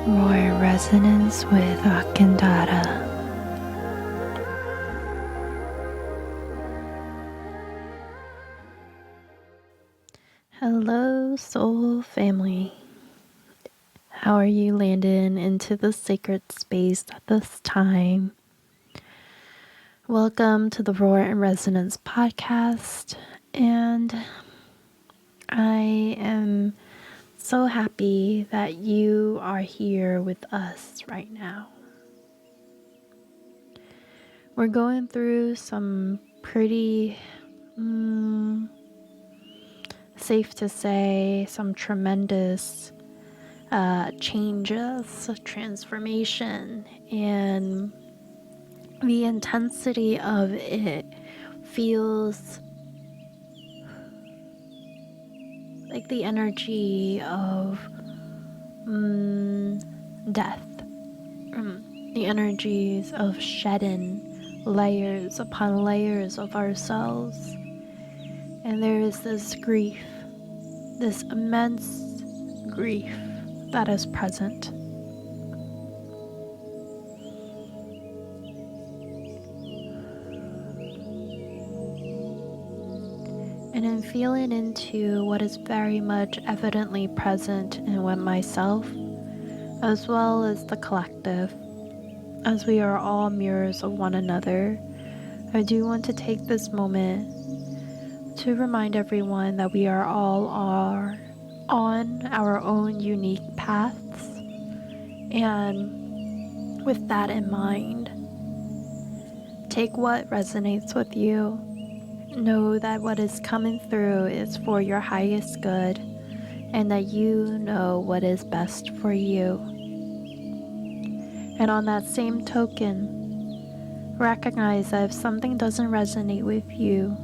more resonance with Akindata. Hello, soul family. How are you landing into the sacred space at this time? Welcome to the Roar and Resonance podcast, and I am so happy that you are here with us right now. We're going through some pretty, safe to say, some tremendous changes, transformation, and the intensity of it feels like the energy of death, the energies of shedding layers upon layers of ourselves. And there is this grief, this immense grief that is present. And I'm feeling into what is very much evidently present in myself, as well as the collective, as we are all mirrors of one another. I do want to take this moment to remind everyone that we are all on our own unique paths. And with that in mind, take what resonates with you. Know that what is coming through is for your highest good, and that you know what is best for you. And on that same token, recognize that if something doesn't resonate with you,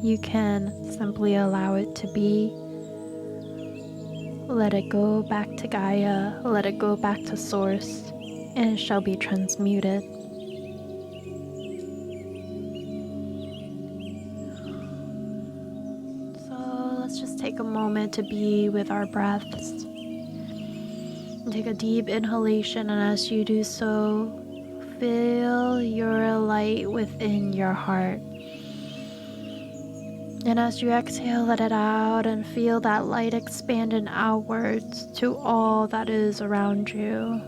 you can simply allow it to be. Let it go back to Gaia, let it go back to Source, and it shall be transmuted. So let's just take a moment to be with our breaths. Take a deep inhalation, and as you do so, feel your light within your heart. And as you exhale, let it out and feel that light expanding outwards to all that is around you.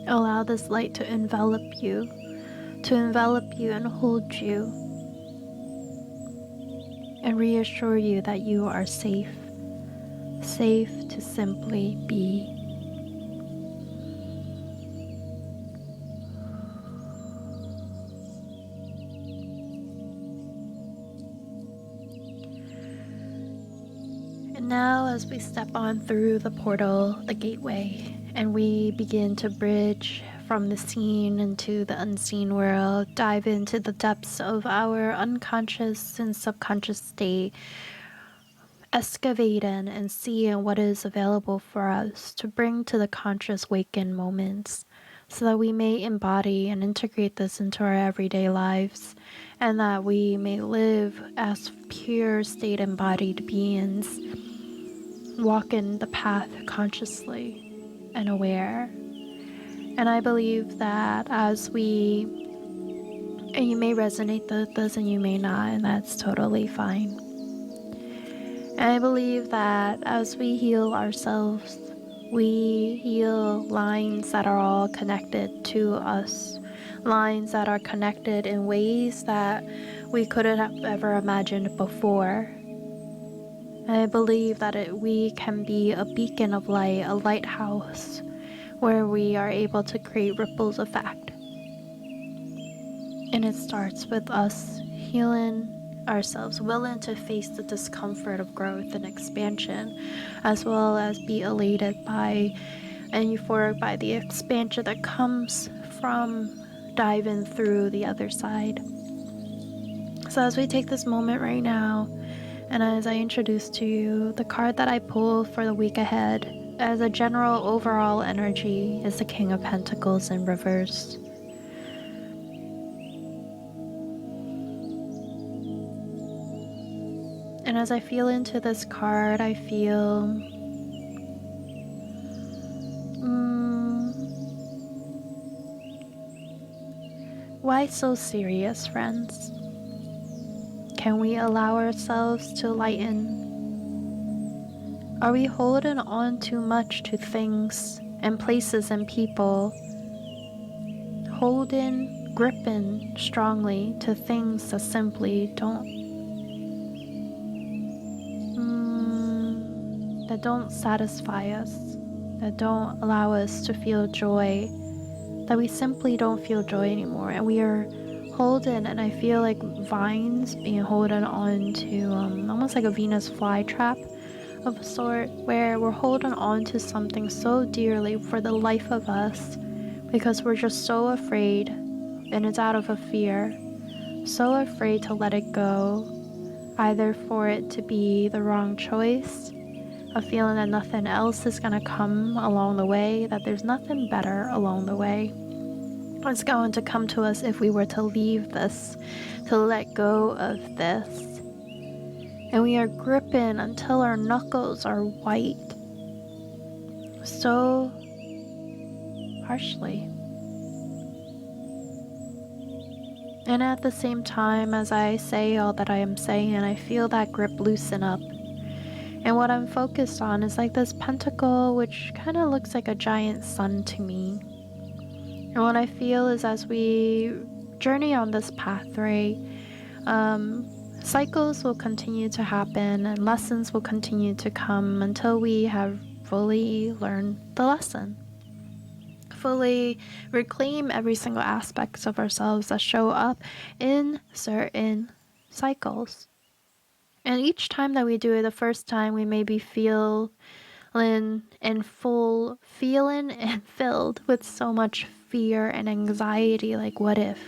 Allow this light to envelop you and hold you, and reassure you that you are safe to simply be. And now, as we step on through the portal, the gateway, and we begin to bridge from the seen into the unseen world, dive into the depths of our unconscious and subconscious state, excavating and seeing what is available for us to bring to the conscious waken moments, so that we may embody and integrate this into our everyday lives, and that we may live as pure state embodied beings, walking the path consciously and aware. And I believe that as we, and you may resonate with this and you may not, and that's totally fine. And I believe that as we heal ourselves, we heal lines that are all connected to us, lines that are connected in ways that we couldn't have ever imagined before. And I believe that we can be a beacon of light, a lighthouse, where we are able to create ripples of effect. And it starts with us healing ourselves, willing to face the discomfort of growth and expansion, as well as be elated by and euphoric by the expansion that comes from diving through the other side. So as we take this moment right now, and as I introduce to you, the card that I pull for the week ahead as a general overall energy is the King of Pentacles in reverse. And as I feel into this card, I feel why so serious, friends? Can we allow ourselves to lighten? Are we holding on too much to things and places and people? Gripping strongly to things that simply that don't satisfy us, that don't allow us to feel joy, that we simply don't feel joy anymore, and we are holding, and I feel like vines being holding on to almost like a Venus flytrap of a sort, where we're holding on to something so dearly for the life of us because we're just so afraid, and it's out of a fear, so afraid to let it go, either for it to be the wrong choice, a feeling that nothing else is going to come along the way, that there's nothing better along the way that's going to come to us if we were to leave this, to let go of this. And we are gripping until our knuckles are white, so harshly. And at the same time, as I say all that I am saying, I feel that grip loosen up. And what I'm focused on is like this pentacle, which kind of looks like a giant sun to me. And what I feel is, as we journey on this pathway, cycles will continue to happen and lessons will continue to come until we have fully learned the lesson. Fully reclaim every single aspect of ourselves that show up in certain cycles. And each time that we do it, the first time we may be feeling and filled with so much fear and anxiety, like what if,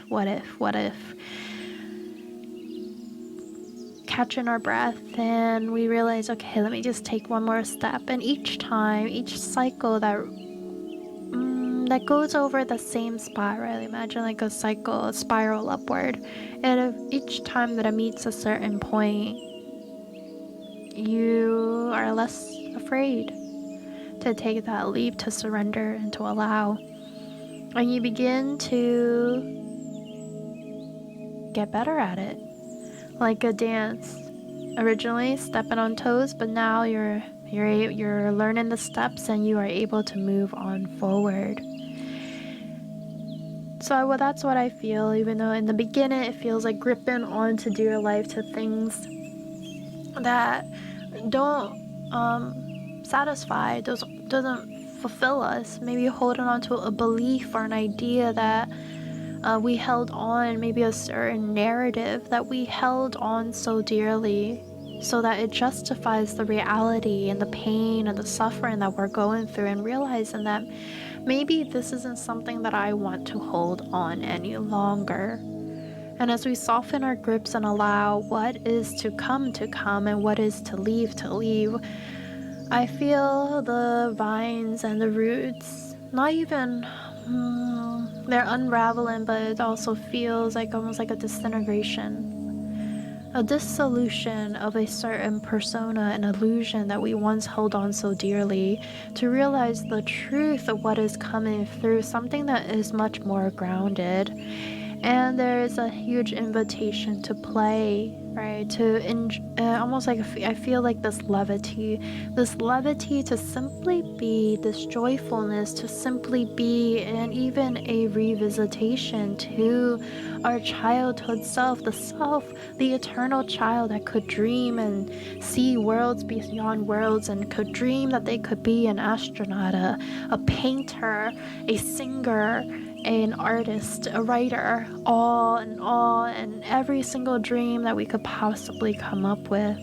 catching our breath, and we realize, okay, let me just take one more step. And each time, each cycle that goes over the same spot, right? Imagine like a cycle, a spiral upward, and if each time that it meets a certain point, you are less afraid to take that leap, to surrender and to allow, and you begin to get better at it, like a dance. Originally stepping on toes, but now you're learning the steps and you are able to move on forward. So that's what I feel, even though in the beginning it feels like gripping onto dear life, to things that don't satisfy, doesn't fulfill us. Maybe holding on to a belief or an idea that we held on, maybe a certain narrative that we held on so dearly, so that it justifies the reality and the pain and the suffering that we're going through, and realizing that maybe this isn't something that I want to hold on any longer. And as we soften our grips and allow what is to come and what is to leave, I feel the vines and the roots, not even, they're unraveling, but it also feels like almost like a disintegration, a dissolution of a certain persona and illusion that we once held on so dearly, to realize the truth of what is coming through, something that is much more grounded. And there is a huge invitation to play, right? To almost like I feel like this levity to simply be, this joyfulness to simply be, and even a revisitation to our childhood self, the eternal child that could dream and see worlds beyond worlds, and could dream that they could be an astronaut, a painter, a singer, an artist, a writer, and every single dream that we could possibly come up with.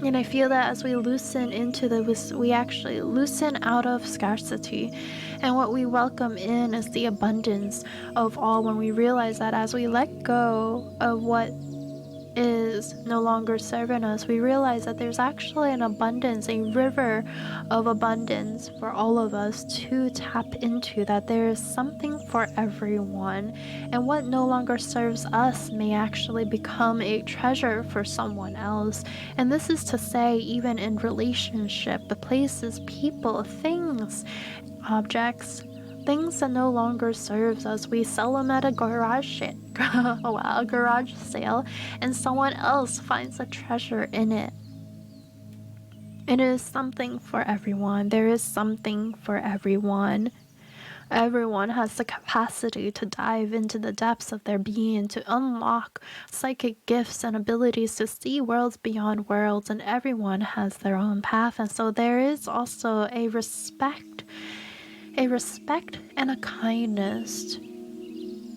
And I feel that as we loosen into we actually loosen out of scarcity, and what we welcome in is the abundance of all, when we realize that as we let go of what is no longer serving us, we realize that there's actually an abundance, a river of abundance for all of us to tap into, that there is something for everyone, and what no longer serves us may actually become a treasure for someone else. And this is to say, even in relationship, the places, people, things, objects, things that no longer serves us, we sell them at a garage a garage sale, and someone else finds a treasure in it. It is something for everyone. There is something for everyone. Everyone has the capacity to dive into the depths of their being, to unlock psychic gifts and abilities to see worlds beyond worlds, and everyone has their own path. And so there is also a respect and a kindness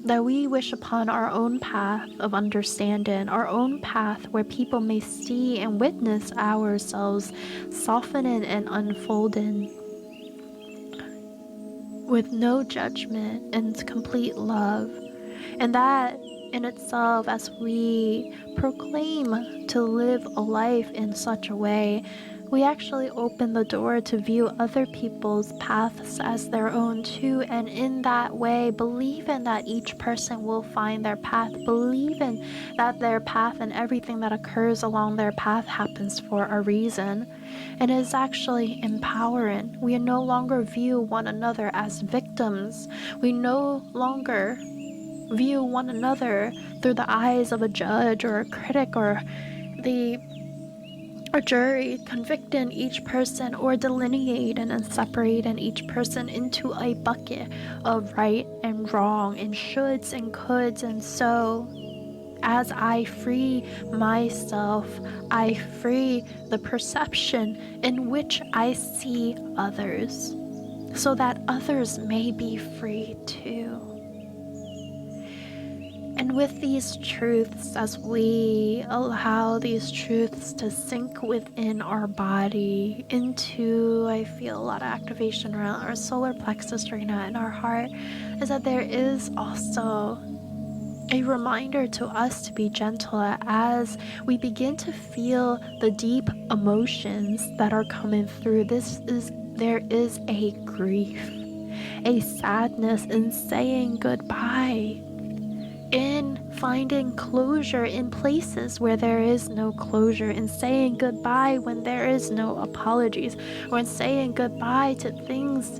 that we wish upon our own path of understanding, our own path where people may see and witness ourselves softening and unfolding with no judgment and complete love. And that in itself, as we proclaim to live a life in such a way, we actually open the door to view other people's paths as their own too, and in that way believing that each person will find their path, believing that their path and everything that occurs along their path happens for a reason. And it is actually empowering. We no longer view one another as victims. We no longer view one another through the eyes of a judge or a critic or a jury, convicting each person or delineating and separating each person into a bucket of right and wrong and shoulds and coulds. And so as I free myself, I free the perception in which I see others, so that others may be free too. And with these truths, as we allow these truths to sink within our body into, I feel a lot of activation around our solar plexus right now in our heart, is that there is also a reminder to us to be gentle as we begin to feel the deep emotions that are coming through. There is a grief, a sadness in saying goodbye, in finding closure in places where there is no closure, in saying goodbye when there is no apologies, or in saying goodbye to things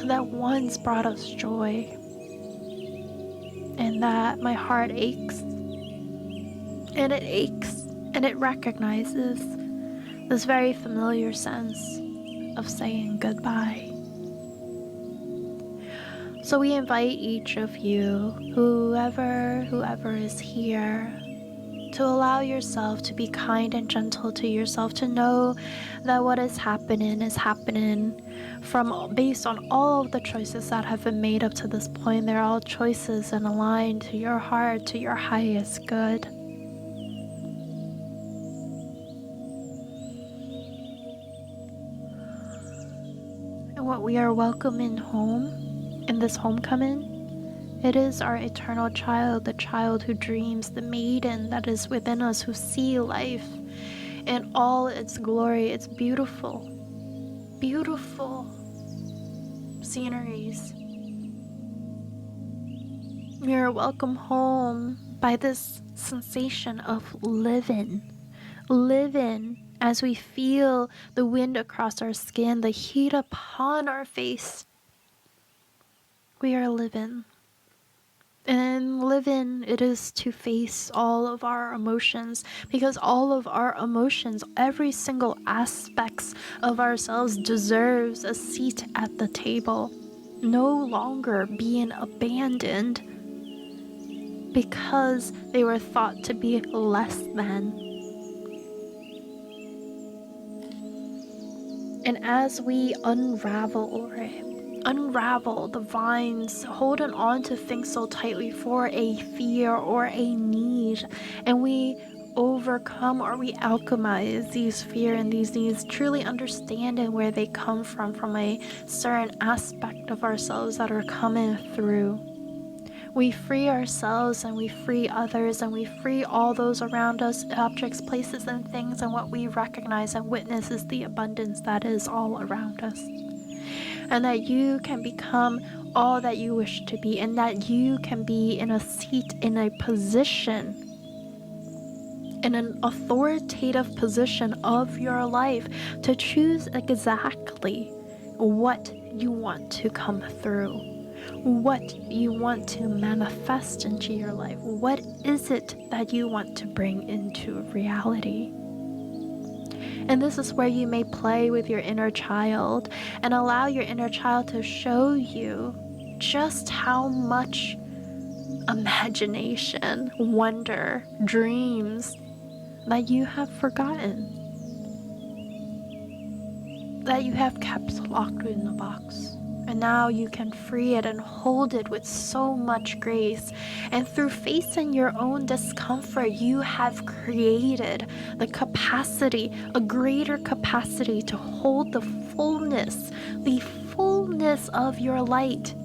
that once brought us joy. And that my heart aches, and it recognizes this very familiar sense of saying goodbye. So we invite each of you, whoever is here, to allow yourself to be kind and gentle to yourself, to know that what is happening based on all of the choices that have been made up to this point. They're all choices and aligned to your heart, to your highest good. And what we are welcoming home in this homecoming, it is our eternal child, the child who dreams, the maiden that is within us, who see life in all its glory, its beautiful, beautiful sceneries. We are welcome home by this sensation of living as we feel the wind across our skin, the heat upon our face. We are living. And living, it is to face all of our emotions, because all of our emotions, every single aspects of ourselves deserves a seat at the table, no longer being abandoned because they were thought to be less than. And as we unravel the vines, holding on to things so tightly for a fear or a need, and we overcome or we alchemize these fear and these needs, truly understanding where they come from a certain aspect of ourselves that are coming through. We free ourselves and we free others and we free all those around us, objects, places, and things, and what we recognize and witness is the abundance that is all around us. And that you can become all that you wish to be, and that you can be in a seat, in a position, in an authoritative position of your life to choose exactly what you want to come through, what you want to manifest into your life. What is it that you want to bring into reality? And this is where you may play with your inner child and allow your inner child to show you just how much imagination, wonder, dreams that you have forgotten, that you have kept locked in a box. And now you can free it and hold it with so much grace. And through facing your own discomfort, you have created the capacity, a greater capacity to hold the fullness of your light.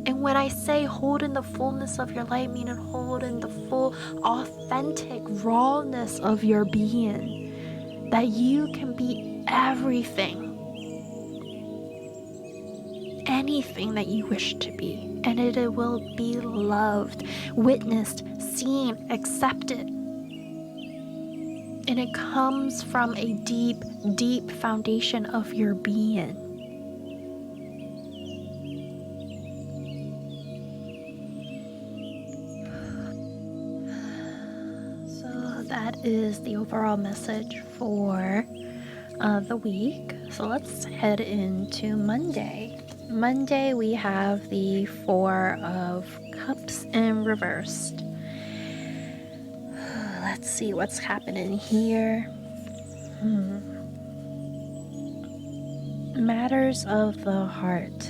And when I say hold in the fullness of your light, meaning hold in the full, authentic rawness of your being, that you can be everything, anything that you wish to be, and it will be loved, witnessed, seen, accepted. And it comes from a deep, deep foundation of your being. So that is the overall message for the week. So let's head into Monday. Monday, we have the Four of Cups in reversed. Let's see what's happening here. Matters of the heart.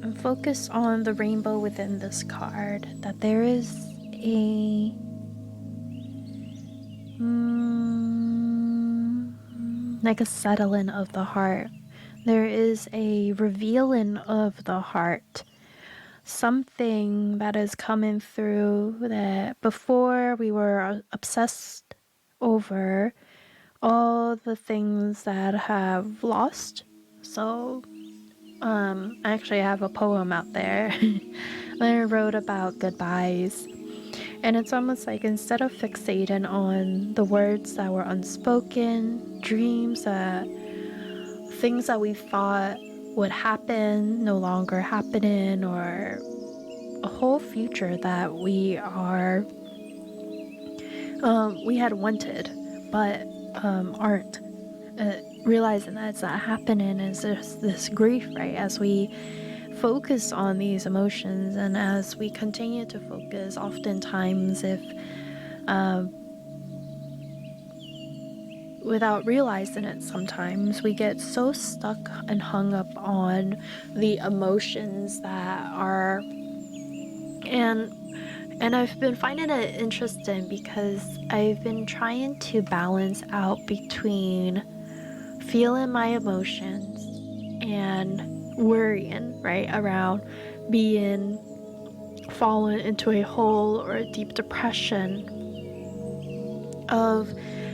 And focus on the rainbow within this card, that there is a like a settling of the heart. There is a revealing of the heart. Something that is coming through that before we were obsessed over all the things that have lost. So I actually have a poem out there that I wrote about goodbyes. And it's almost like instead of fixating on the words that were unspoken, dreams, things that we thought would happen no longer happening, or a whole future that we had wanted but aren't, realizing that it's not happening is just this grief, right? As we focus on these emotions, and as we continue to focus, oftentimes if without realizing it, sometimes we get so stuck and hung up on the emotions that are, and I've been finding it interesting because I've been trying to balance out between feeling my emotions and worrying, right, around being fallen into a hole or a deep depression of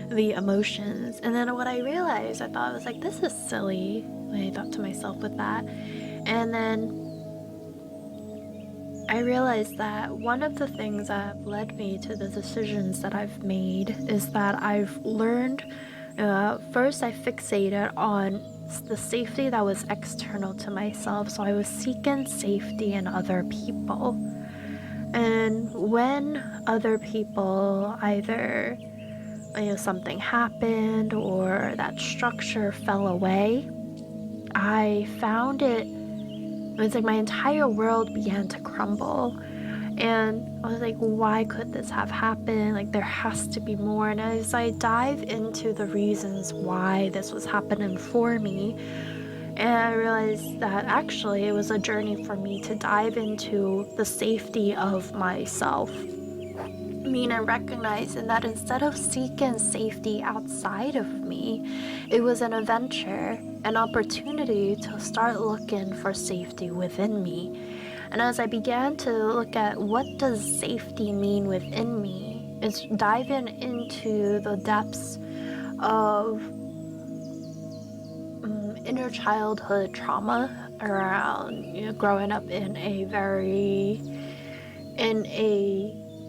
the emotions. And then what I realized, I thought, I was like, this is silly. I thought to myself with that. And then I realized that one of the things that led me to the decisions that I've made is that I've learned, first I fixated on the safety that was external to myself. So I was seeking safety in other people. And when other people either, something happened or that structure fell away, I found it's like my entire world began to crumble. And I was like, why could this have happened? Like, there has to be more. And as I dive into the reasons why this was happening for me, and I realized that actually it was a journey for me to dive into the safety of myself. Meaning recognizing that instead of seeking safety outside of me, it was an adventure, an opportunity to start looking for safety within me. And as I began to look at what does safety mean within me, it's diving into the depths of inner childhood trauma around, growing up in a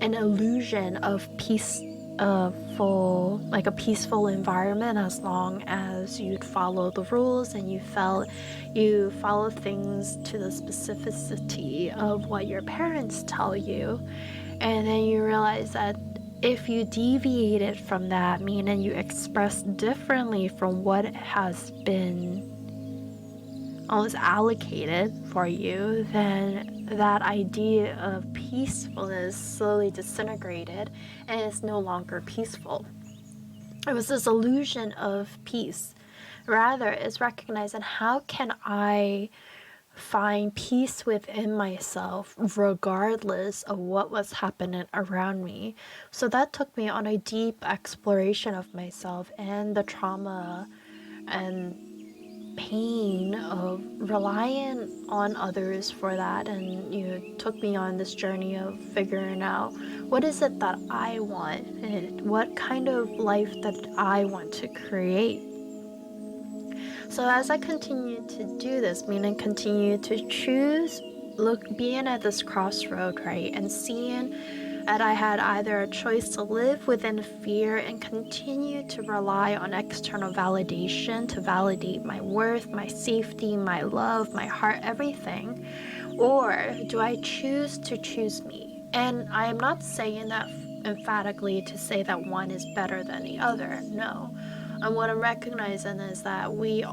an illusion of peace, like a peaceful environment, as long as you'd follow the rules and you follow things to the specificity of what your parents tell you. And then you realize that if you deviated from that, meaning you express differently from what has been almost allocated for you, then that idea of peacefulness slowly disintegrated and it's no longer peaceful. It was this illusion of peace. Rather, it's recognizing, how can I find peace within myself regardless of what was happening around me? So that took me on a deep exploration of myself and the trauma and pain of relying on others for that, and you took me on this journey of figuring out, what is it that I want and what kind of life that I want to create. So as I continue to do this, meaning continue to choose, being at this crossroad, right, and seeing that I had either a choice to live within fear and continue to rely on external validation to validate my worth, my safety, my love, my heart, everything, or do I choose to choose me? And I am not saying that emphatically to say that one is better than the other, no. And what I'm recognizing is that we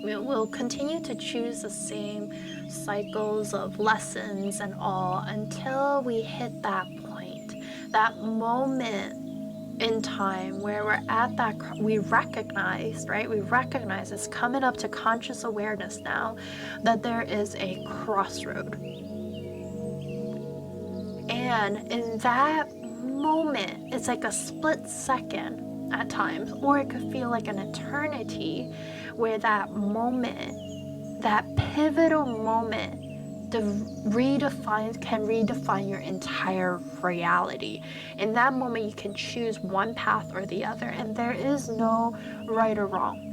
will continue to choose the same cycles of lessons and all until we hit that point, that moment in time where we're at that, we recognize, right? We recognize, it's coming up to conscious awareness now, that there is a crossroad. And in that moment, it's like a split second at times, or it could feel like an eternity, where that moment, that pivotal moment, can redefine your entire reality. In that moment, you can choose one path or the other, and there is no right or wrong.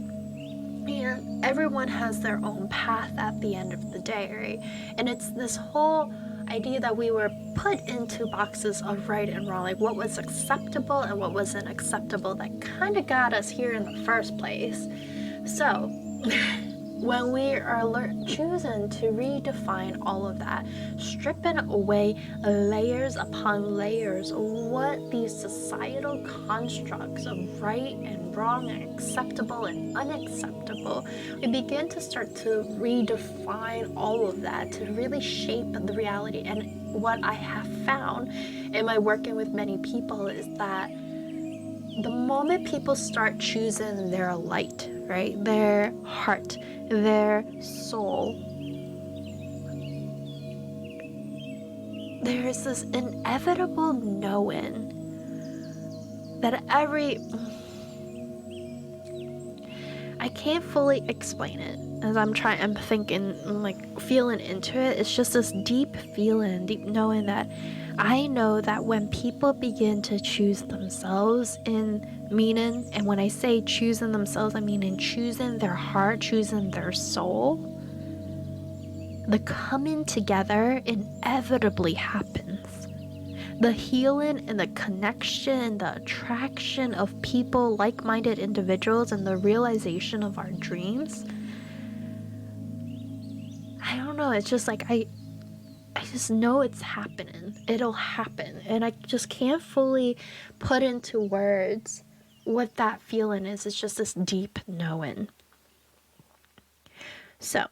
And everyone has their own path at the end of the day, right? And it's this whole idea that we were put into boxes of right and wrong, like what was acceptable and what wasn't acceptable, that kind of got us here in the first place. So when we are choosing to redefine all of that, stripping away layers upon layers of what these societal constructs of right and wrong and acceptable and unacceptable, we begin to start to redefine all of that to really shape the reality. And what I have found in my working with many people is that the moment people start choosing their light, right, their heart, their soul, there is this inevitable knowing that I can't fully explain it as I'm thinking, like feeling into it. It's just this deep feeling, deep knowing that I know that when people begin to choose themselves in meaning, and when I say choosing themselves, I mean in choosing their heart, choosing their soul, the coming together inevitably happens. The healing and the connection and the attraction of people, like-minded individuals, and the realization of our dreams, I don't know, it's just like I just know it's happening. It'll happen. And I just can't fully put into words what that feeling is. It's just this deep knowing. So,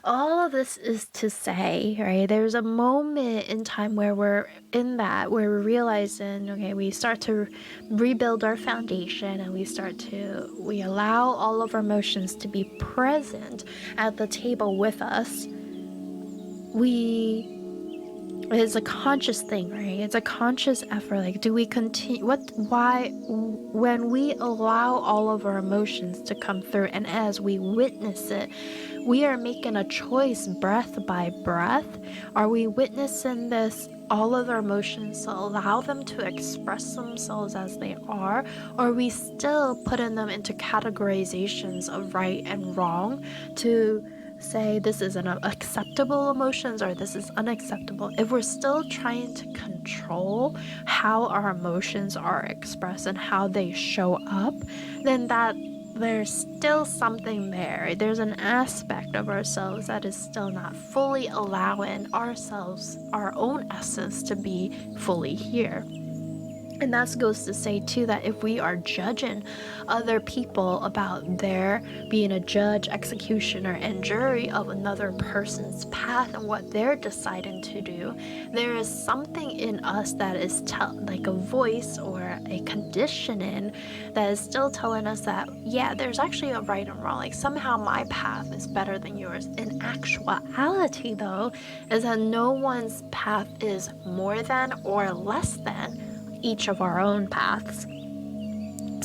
all of this is to say, right, there's a moment in time where we're in that, where we're realizing, okay, we start to rebuild our foundation, and we allow all of our emotions to be present at the table with us. It's a conscious thing, right? It's a conscious effort. Like, do we continue? When we allow all of our emotions to come through, and as we witness it, we are making a choice breath by breath. Are we witnessing this, all of our emotions, to allow them to express themselves as they are? Or are we still putting them into categorizations of right and wrong to say this is an acceptable emotions or this is unacceptable, if we're still trying to control how our emotions are expressed and how they show up, then that there's still something there. There's an aspect of ourselves that is still not fully allowing ourselves, our own essence, to be fully here. And that goes to say too that if we are judging other people about their being a judge, executioner, and jury of another person's path and what they're deciding to do, there is something in us that is like a voice or a conditioning that is still telling us that, yeah, there's actually a right and wrong. Like somehow my path is better than yours. In actuality, though, is that no one's path is more than or less than each of our own paths.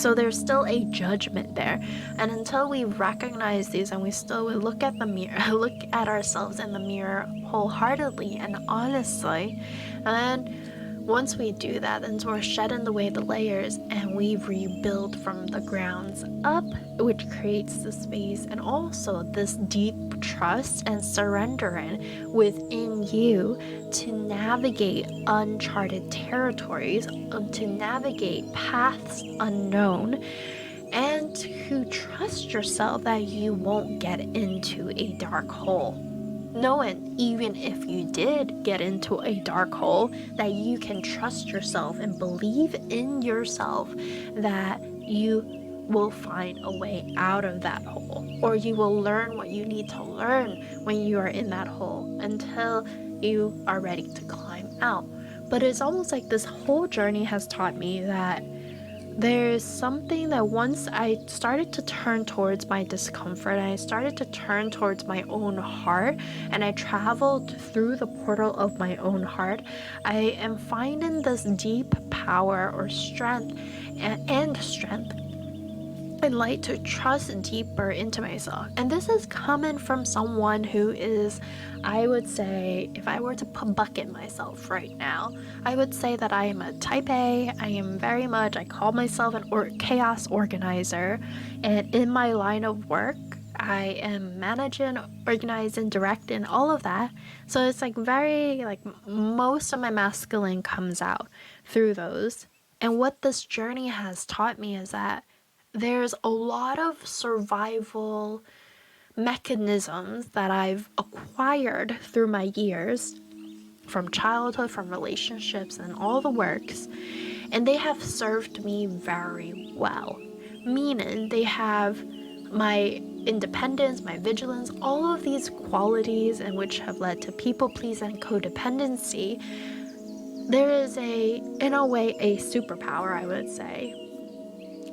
So there's still a judgment there, and until we recognize these and we still look at the mirror, look at ourselves in the mirror wholeheartedly and honestly, and then once we do that, then we're shedding away the layers and we rebuild from the grounds up, which creates the space and also this deep trust and surrendering within you to navigate uncharted territories, to navigate paths unknown, and to trust yourself that you won't get into a dark hole. Knowing even if you did get into a dark hole, that you can trust yourself and believe in yourself that you will find a way out of that hole, or you will learn what you need to learn when you are in that hole until you are ready to climb out. But it's almost like this whole journey has taught me that there's something that once I started to turn towards my discomfort and I started to turn towards my own heart and I traveled through the portal of my own heart, I am finding this deep power or strength and strength and light to trust deeper into myself. And this is coming from someone who is, I would say, if I were to bucket myself right now, I would say that I am a type A. I call myself an chaos organizer. And in my line of work, I am managing, organizing, directing, all of that. So it's like most of my masculine comes out through those. And what this journey has taught me is that there's a lot of survival mechanisms that I've acquired through my years, from childhood, from relationships, and all the works, and they have served me very well. Meaning, they have my independence, my vigilance, all of these qualities, and which have led to people pleasing and codependency. There is in a way, a superpower, I would say,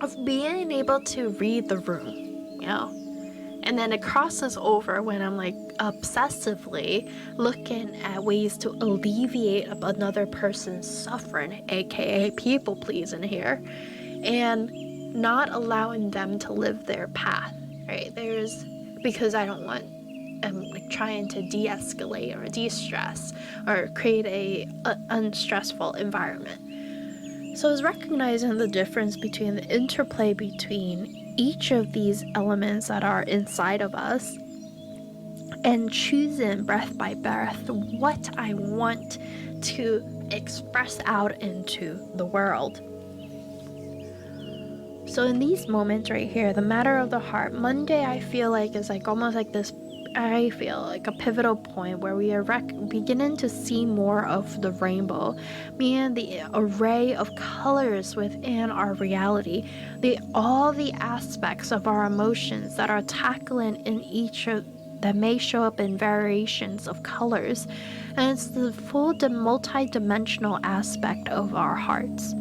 of being able to read the room, you know? And then it crosses over when I'm like obsessively looking at ways to alleviate another person's suffering, aka people pleasing here, and not allowing them to live their path, right? Because I don't want like trying to de-escalate or de-stress or create a unstressful environment. So it's recognizing the difference between the interplay between each of these elements that are inside of us and choosing breath by breath what I want to express out into the world. So in these moments right here, the matter of the heart, Monday I feel like is like almost like this, I feel like a pivotal point where we are beginning to see more of the rainbow, meaning the array of colors within our reality, all the aspects of our emotions that are tackling in each of that may show up in variations of colors, and it's the full multi-dimensional aspect of our hearts,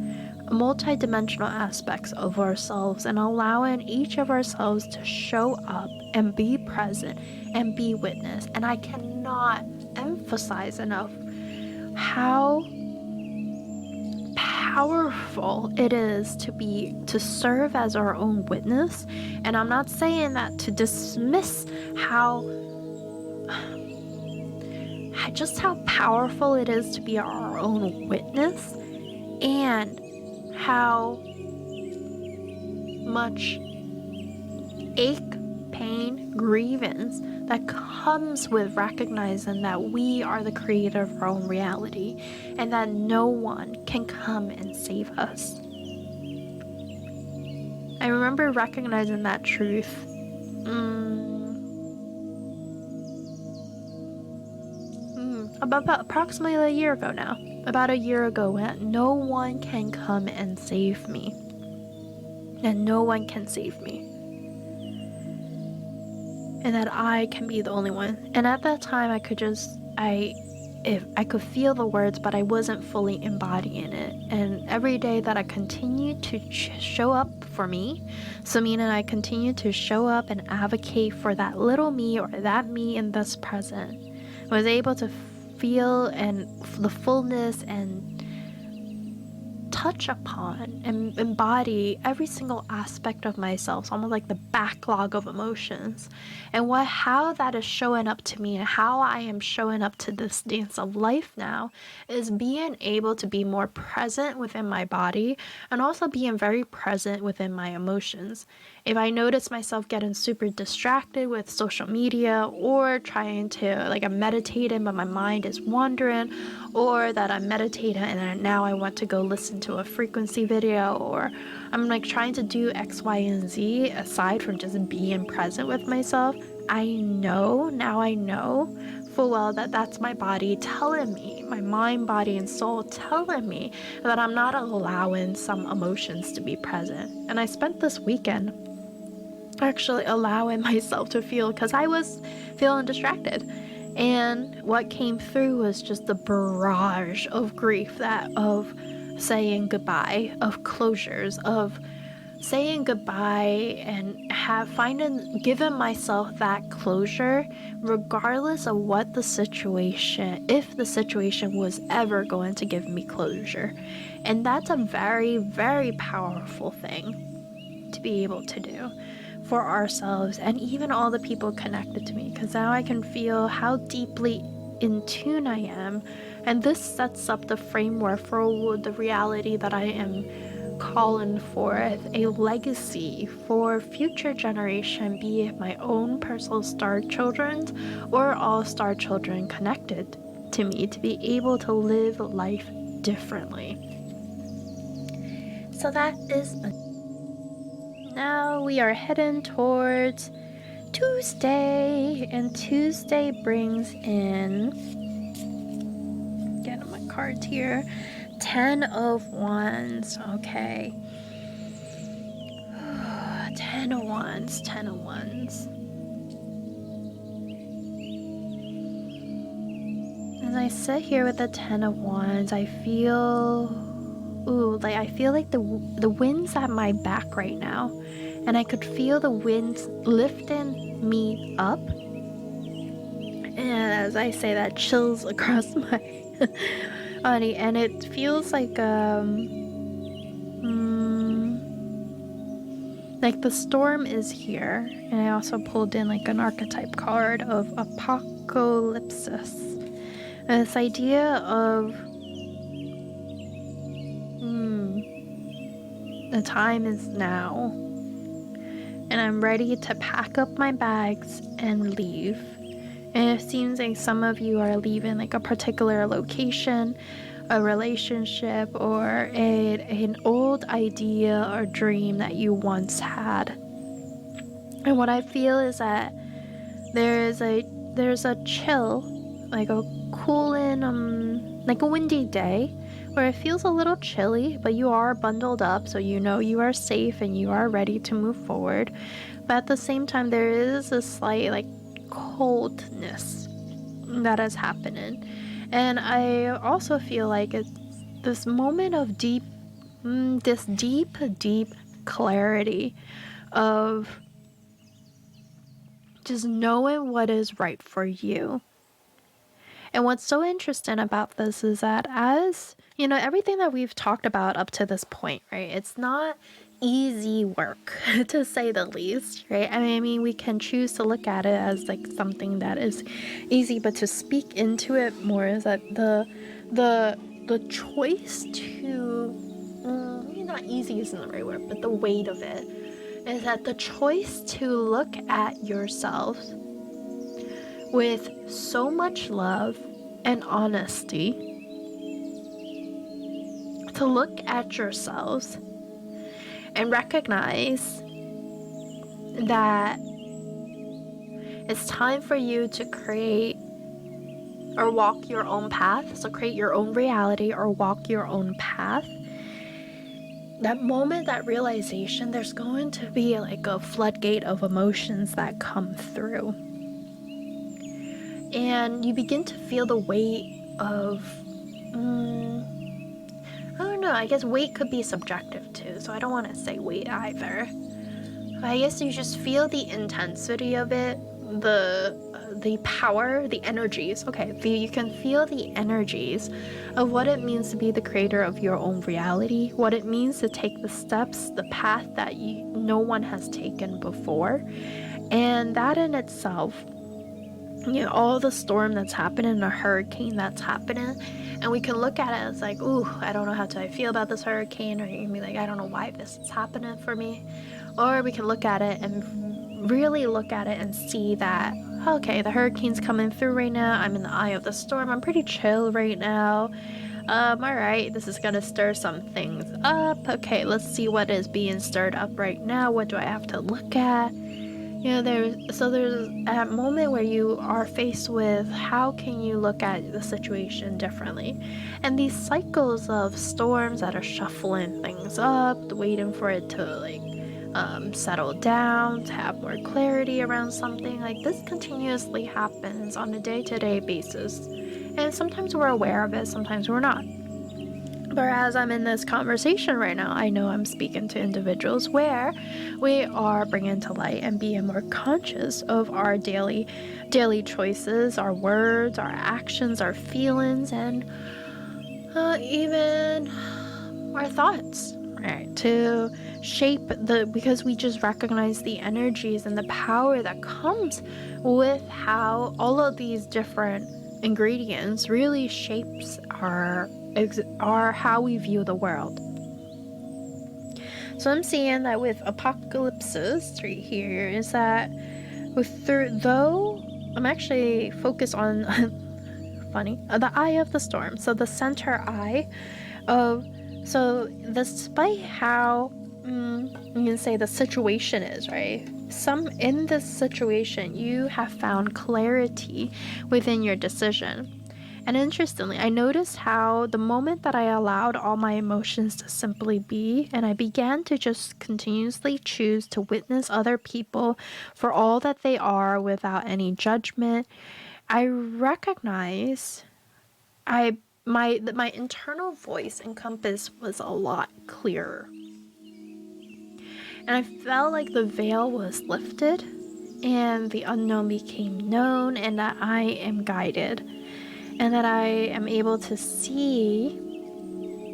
multi-dimensional aspects of ourselves, and allowing each of ourselves to show up and be present and be witness. And I cannot emphasize enough how powerful it is to serve as our own witness. And I'm not saying that to dismiss just how powerful it is to be our own witness, and how much ache, pain, grievance that comes with recognizing that we are the creator of our own reality and that no one can come and save us. I remember recognizing that truth about approximately a year ago now. About a year ago, when no one can come and save me. And no one can save me. And that I can be the only one. And at that time, I could feel the words, but I wasn't fully embodying it. And every day that I continued to show up for me, so meaning I continued to show up and advocate for that little me or that me in this present, I was able to feel and the fullness and touch upon and embody every single aspect of myself. It's almost like the backlog of emotions, and how that is showing up to me and how I am showing up to this dance of life now is being able to be more present within my body and also being very present within my emotions. If I notice myself getting super distracted with social media or trying to, like, I'm meditating but my mind is wandering, or that I'm meditating and now I want to go listen to a frequency video, or I'm like trying to do X, Y, and Z aside from just being present with myself, I know full well that that's my body telling me, my mind, body, and soul telling me that I'm not allowing some emotions to be present. And I spent this weekend actually allowing myself to feel, because I was feeling distracted. And what came through was just the barrage of grief, that of saying goodbye, of closures, of saying goodbye and giving myself that closure, regardless of what the situation, if the situation was ever going to give me closure. And that's a very, very powerful thing to be able to do for ourselves and even all the people connected to me, because now I can feel how deeply in tune I am, and this sets up the framework for the reality that I am calling forth, a legacy for future generation, be it my own personal star children's or all star children connected to me, to be able to live life differently. So that is now we are heading towards Tuesday, and Tuesday brings in, get on my cards here, 10 of Wands. Okay. 10 of Wands, 10 of Wands. As I sit here with the 10 of Wands, I feel I feel like the wind's at my back right now, and I could feel the wind lifting me up. And as I say that, chills across my body, and it feels like the storm is here. And I also pulled in like an archetype card of Apocolypsis, and this idea of the time is now, and I'm ready to pack up my bags and leave. And it seems like some of you are leaving like a particular location, a relationship, or an old idea or dream that you once had. And what I feel is that there's a chill, like a cooling, like a windy day, where it feels a little chilly, but you are bundled up, so you know you are safe and you are ready to move forward. But at the same time, there is a slight like coldness that is happening. And I also feel like it's this moment of deep clarity of just knowing what is right for you. And what's so interesting about this is that, as you know, everything that we've talked about up to this point, right? It's not easy work, to say the least, right? I mean, we can choose to look at it as like something that is easy, but to speak into it more is that the choice to, not easy isn't the right word, but the weight of it is that the choice to look at yourself with so much love and honesty to look at yourselves and recognize that it's time for you to create or walk your own path. So create your own reality or walk your own path. That moment, that realization, there's going to be like a floodgate of emotions that come through. And you begin to feel the weight of, I don't know, I guess weight could be subjective too, so I don't want to say weight either. I guess you just feel the intensity of it, the power, the energies. Okay, you can feel the energies of what it means to be the creator of your own reality, what it means to take the steps, the path that no one has taken before. And that in itself, all the storm that's happening, the hurricane that's happening, and we can look at it as like, ooh, I don't know how I feel about this hurricane, or you can be like, I don't know why this is happening for me. Or we can look at it and really look at it and see that, okay, the hurricane's coming through right now, I'm in the eye of the storm, I'm pretty chill right now. Alright, this is gonna stir some things up. Okay, let's see what is being stirred up right now. What do I have to look at? There's a moment where you are faced with how can you look at the situation differently. And these cycles of storms that are shuffling things up, waiting for it to settle down, to have more clarity around something, like this continuously happens on a day-to-day basis. And sometimes we're aware of it, sometimes we're not. But as I'm in this conversation right now, I know I'm speaking to individuals where we are bringing to light and being more conscious of our daily choices, our words, our actions, our feelings, and even our thoughts, right? To shape because we just recognize the energies and the power that comes with how all of these different ingredients really shapes our how we view the world. So I'm seeing that with Apocolypsis right here is that though I'm actually focused on the eye of the storm, so the center eye of, so despite how you can say the situation is, right? In this situation you have found clarity within your decision. And interestingly, I noticed how the moment that I allowed all my emotions to simply be, and I began to just continuously choose to witness other people for all that they are without any judgment, I recognize my internal voice and compass was a lot clearer. And I felt like the veil was lifted and the unknown became known, and that I am guided. And that I am able to see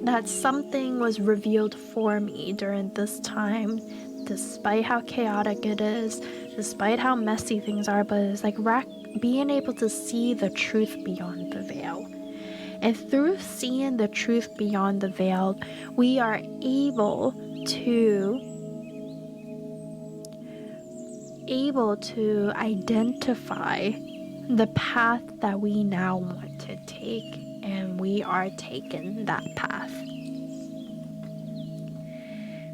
that something was revealed for me during this time, despite how chaotic it is, despite how messy things are, but it's like being able to see the truth beyond the veil. And through seeing the truth beyond the veil, we are able to identify the path that we now want to take, and we are taking that path.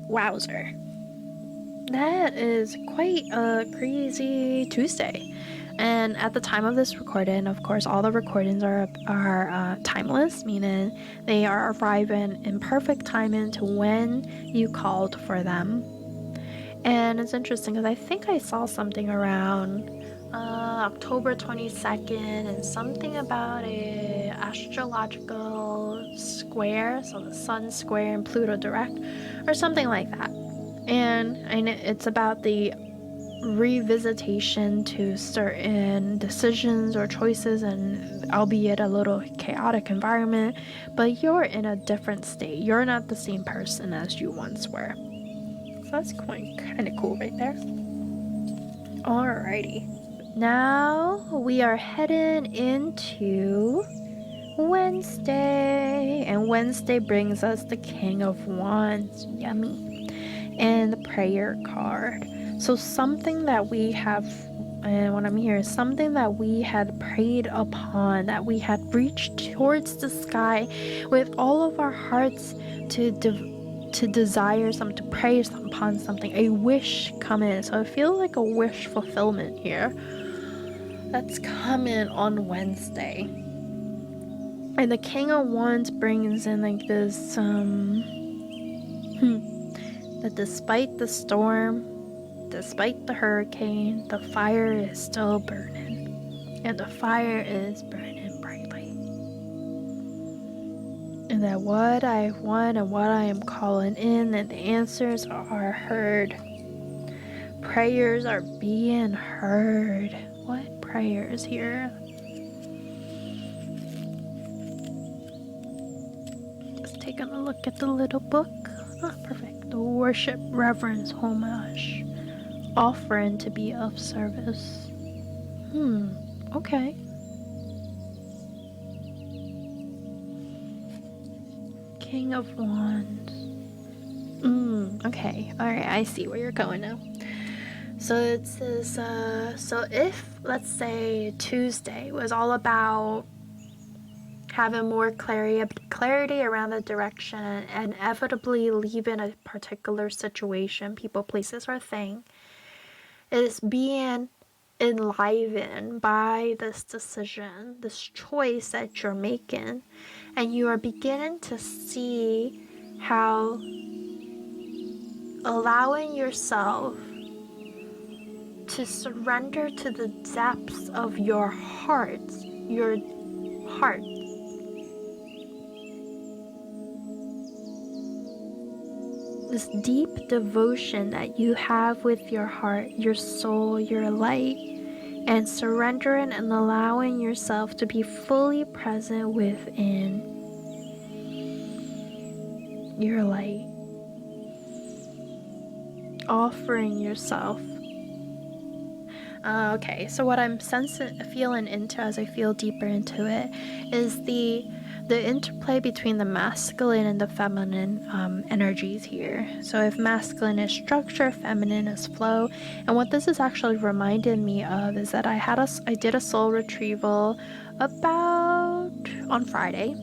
Wowzer. That is quite a crazy Tuesday. And at the time of this recording, of course, all the recordings are timeless, meaning they are arriving in perfect timing to when you called for them. And it's interesting because I think I saw something around October 22nd, and something about a astrological square, so the Sun square and Pluto direct, or something like that. And it's about the revisitation to certain decisions or choices, and albeit a little chaotic environment, but you're in a different state. You're not the same person as you once were. So that's quite kind of cool right there. Alrighty. Now we are heading into Wednesday, and Wednesday brings us the King of Wands, yummy, and the prayer card. So something that we have And what I'm hearing is something that we had prayed upon, that we had reached towards the sky with all of our hearts to desire something, to pray upon something, a wish come in. So I feel like a wish fulfillment here that's coming on Wednesday. And the King of Wands brings in like this that despite the storm, despite the hurricane, the fire is still burning, and the fire is burning brightly. And that what I want and what I am calling in, and the answers are heard. Prayers are being heard. What prayers here? Just taking a look at the little book. Ah, perfect. The worship, reverence, homage, offering to be of service. Okay. King of Wands. Okay. Alright, I see where you're going now. So it says, so if, let's say, Tuesday was all about having more clarity around the direction and inevitably leaving a particular situation, people, places, or thing, is being enlivened by this decision, this choice that you're making, and you are beginning to see how allowing yourself to surrender to the depths of your heart, this deep devotion that you have with your heart, your soul, your light, and surrendering and allowing yourself to be fully present within your light. Offering yourself. Okay, so what I'm feeling into as I feel deeper into it is the interplay between the masculine and the feminine energies here. So if masculine is structure, feminine is flow. And what this is actually reminding me of is that I did a soul retrieval on Friday,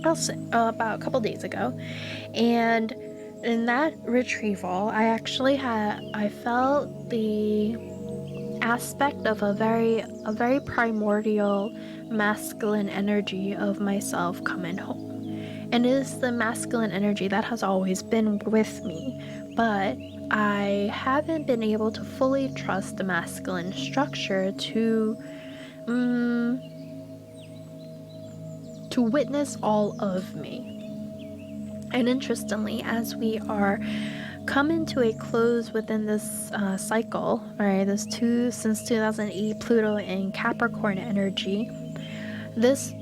about a couple days ago. And in that retrieval, I felt the aspect of a very primordial masculine energy of myself coming home. And it is the masculine energy that has always been with me, but I haven't been able to fully trust the masculine structure to witness all of me. And interestingly, as we are coming to a close within this cycle, right? Since 2008, Pluto in Capricorn energy.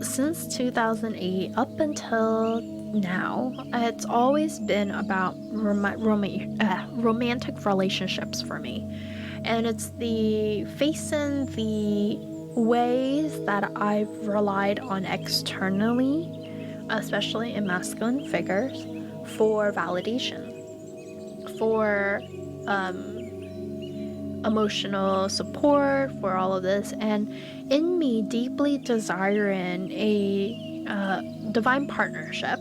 Since 2008 up until now, it's always been about romantic relationships for me, and it's facing the ways that I've relied on externally, especially in masculine figures, for validation, for emotional support, for all of this, and in me deeply desiring a divine partnership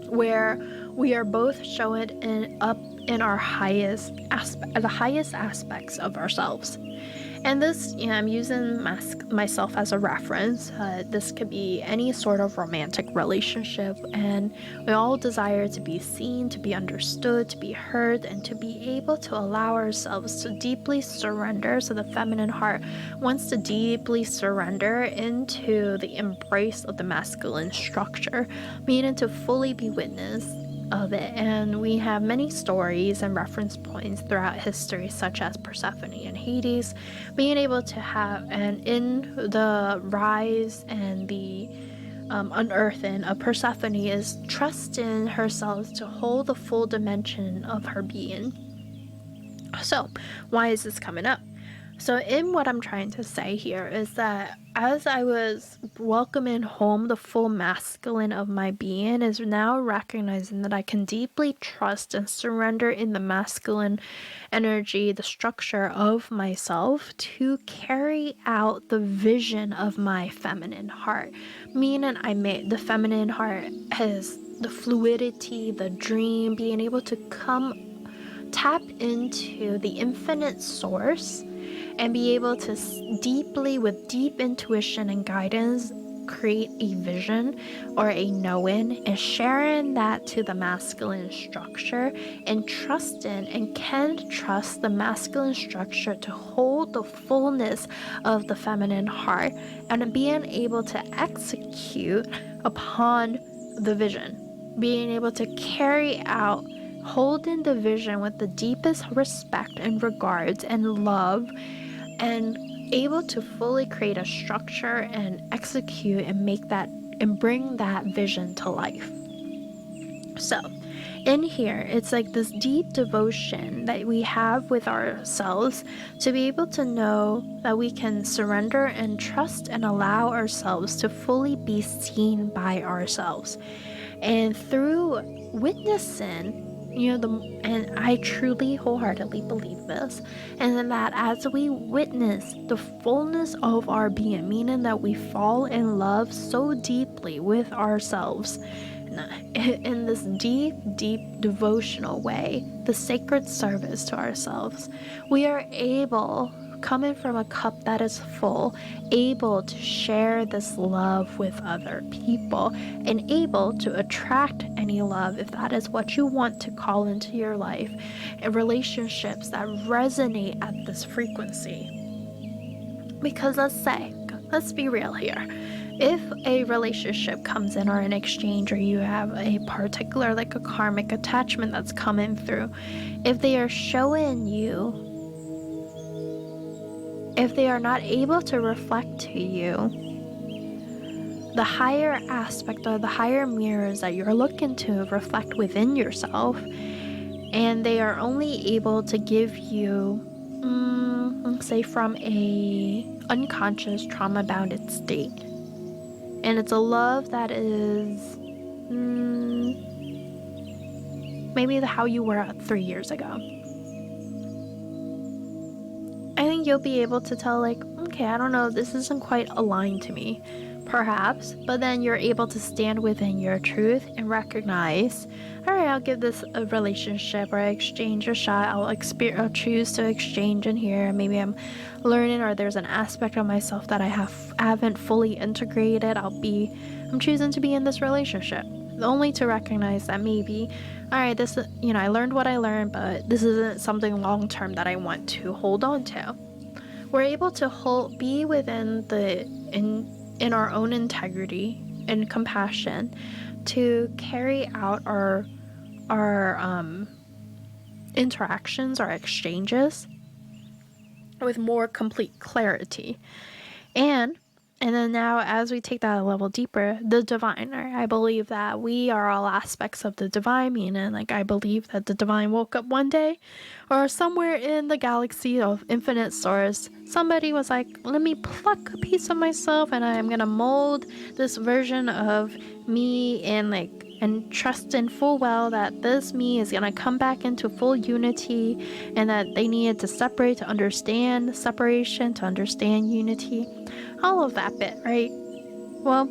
where we are both showing up in our the highest aspects of ourselves. And this, I'm using myself as a reference. This could be any sort of romantic relationship, and we all desire to be seen, to be understood, to be heard, and to be able to allow ourselves to deeply surrender. So the feminine heart wants to deeply surrender into the embrace of the masculine structure, meaning to fully be witness of it. And we have many stories and reference points throughout history, such as Persephone and Hades being able to have, and in the rise and the unearthing of Persephone is trusting herself to hold the full dimension of her being. So why is this coming up? So in what I'm trying to say here is that as I was welcoming home the full masculine of my being, is now recognizing that I can deeply trust and surrender in the masculine energy, the structure of myself, to carry out the vision of my feminine heart. Meaning the feminine heart has the fluidity, the dream, being able to tap into the infinite source and be able to deeply, with deep intuition and guidance, create a vision or a knowing, and sharing that to the masculine structure, and trusting and can trust the masculine structure to hold the fullness of the feminine heart, and being able to execute upon the vision, being able to carry out, holding the vision with the deepest respect and regards and love, and able to fully create a structure and execute and make that and bring that vision to life. So in here, it's like this deep devotion that we have with ourselves to be able to know that we can surrender and trust and allow ourselves to fully be seen by ourselves. And through witnessing, and I truly wholeheartedly believe this, and then that as we witness the fullness of our being, meaning that we fall in love so deeply with ourselves, in this deep, deep devotional way, the sacred service to ourselves, we are able, coming from a cup that is full, able to share this love with other people, and able to attract any love, if that is what you want to call into your life, and relationships that resonate at this frequency. Because let's be real here. If a relationship comes in, or an exchange, or you have a particular, like a karmic attachment that's coming through, if they are showing you, if they are not able to reflect to you the higher aspect or the higher mirrors that you're looking to reflect within yourself, and they are only able to give you, say, from a unconscious trauma bounded state, and it's a love that is maybe how you were 3 years ago, I think you'll be able to tell, like, okay, I don't know, this isn't quite aligned to me, perhaps, but then you're able to stand within your truth and recognize, all right, I'll give this a relationship or exchange a shot. I'll choose to exchange in here. Maybe I'm learning, or there's an aspect of myself that I haven't fully integrated. I'm choosing to be in this relationship, only to recognize that maybe, all right, this, I learned what I learned, but this isn't something long term that I want to hold on to. We're able to be within in our own integrity and compassion to carry out our interactions, our exchanges, with more complete clarity. And then now, as we take that a level deeper, the divine, I believe that we are all aspects of the divine, meaning, like, I believe that the divine woke up one day, or somewhere in the galaxy of infinite source, somebody was like, let me pluck a piece of myself, and I'm gonna mold this version of me, and trust in full well that this me is gonna come back into full unity, and that they needed to separate to understand separation, to understand unity. All of that bit, right? Well,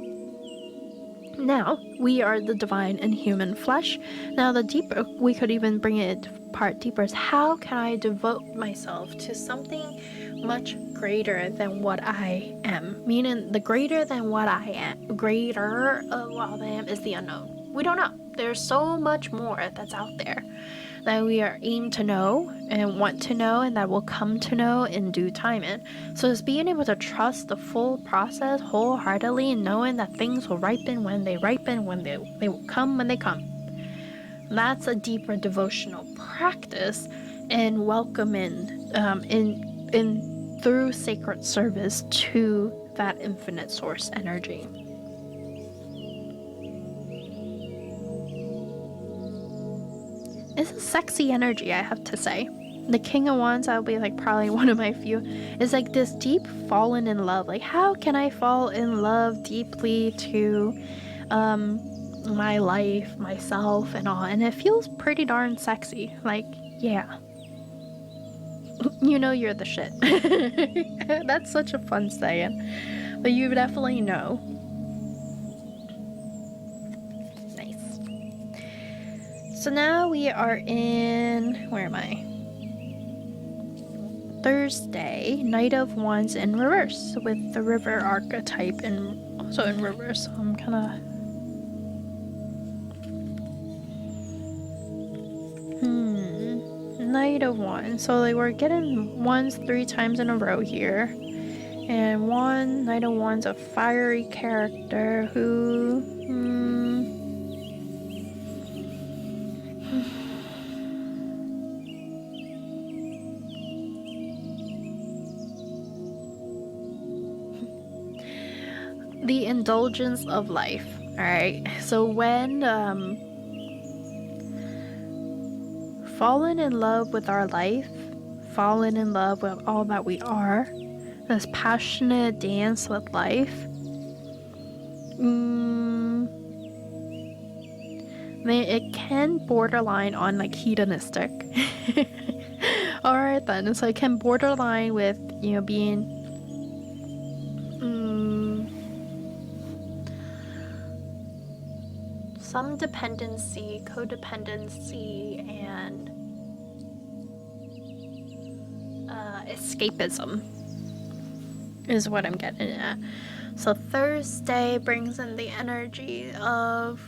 now we are the divine in human flesh. Now, the deeper, we could even bring it part deeper, is how can I devote myself to something much greater than what I am? Meaning, the greater than what I am, greater of what I am is the unknown. We don't know. There's so much more that's out there that we are aimed to know and want to know, and that will come to know in due time. And so it's being able to trust the full process wholeheartedly, and knowing that things will ripen when they ripen, when they will come when they come. That's a deeper devotional practice, and welcoming in through sacred service to that infinite source energy. It's a sexy energy, I have to say. the King of Wands, that would be like probably one of my few, is like this deep fallen in love. Like, how can I fall in love deeply to my life, myself, and all? And it feels pretty darn sexy. Like, yeah. You know you're the shit. That's such a fun saying. But you definitely know. Nice. So now we are in, where am I? Thursday, Knight of Wands in reverse, with the River archetype and also in reverse. So I'm kind of Knight of Wands. So like we're getting wands 3 times in a row here. And one Knight of Wands, a fiery character who the indulgence of life. Alright. So when fallen in love with our life, fallen in love with all that we are, this passionate dance with life, it can borderline on like hedonistic. Alright then, so it can borderline with, you know, being some dependency, codependency, and escapism is what I'm getting at. So Thursday brings in the energy of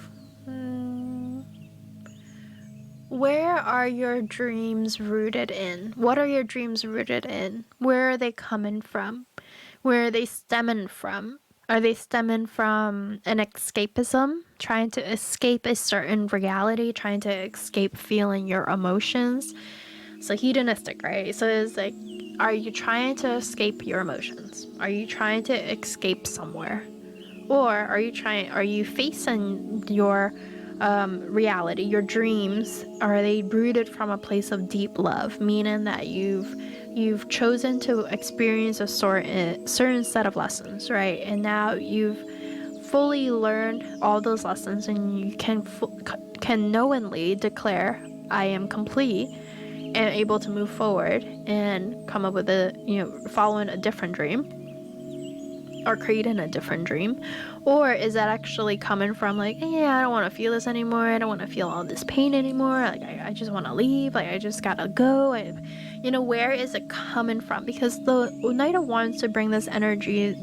where are your dreams rooted in? What are your dreams rooted in? Where are they coming from? Where are they stemming from? Are they stemming from an escapism, trying to escape a certain reality, trying to escape feeling your emotions? So hedonistic, right? So it's like, are you trying to escape your emotions? Are you trying to escape somewhere? Or are you facing your reality, your dreams? Are they rooted from a place of deep love, meaning that you've chosen to experience a certain set of lessons, right? And now you've fully learned all those lessons, and you can knowingly declare, I am complete, and able to move forward and come up with following a different dream or creating a different dream? Or is that actually coming from like, yeah, I don't want to feel this anymore, I don't want to feel all this pain anymore, like I just want to leave, like I just gotta go? Where is it coming from? Because the Knight of Wands to bring this energy,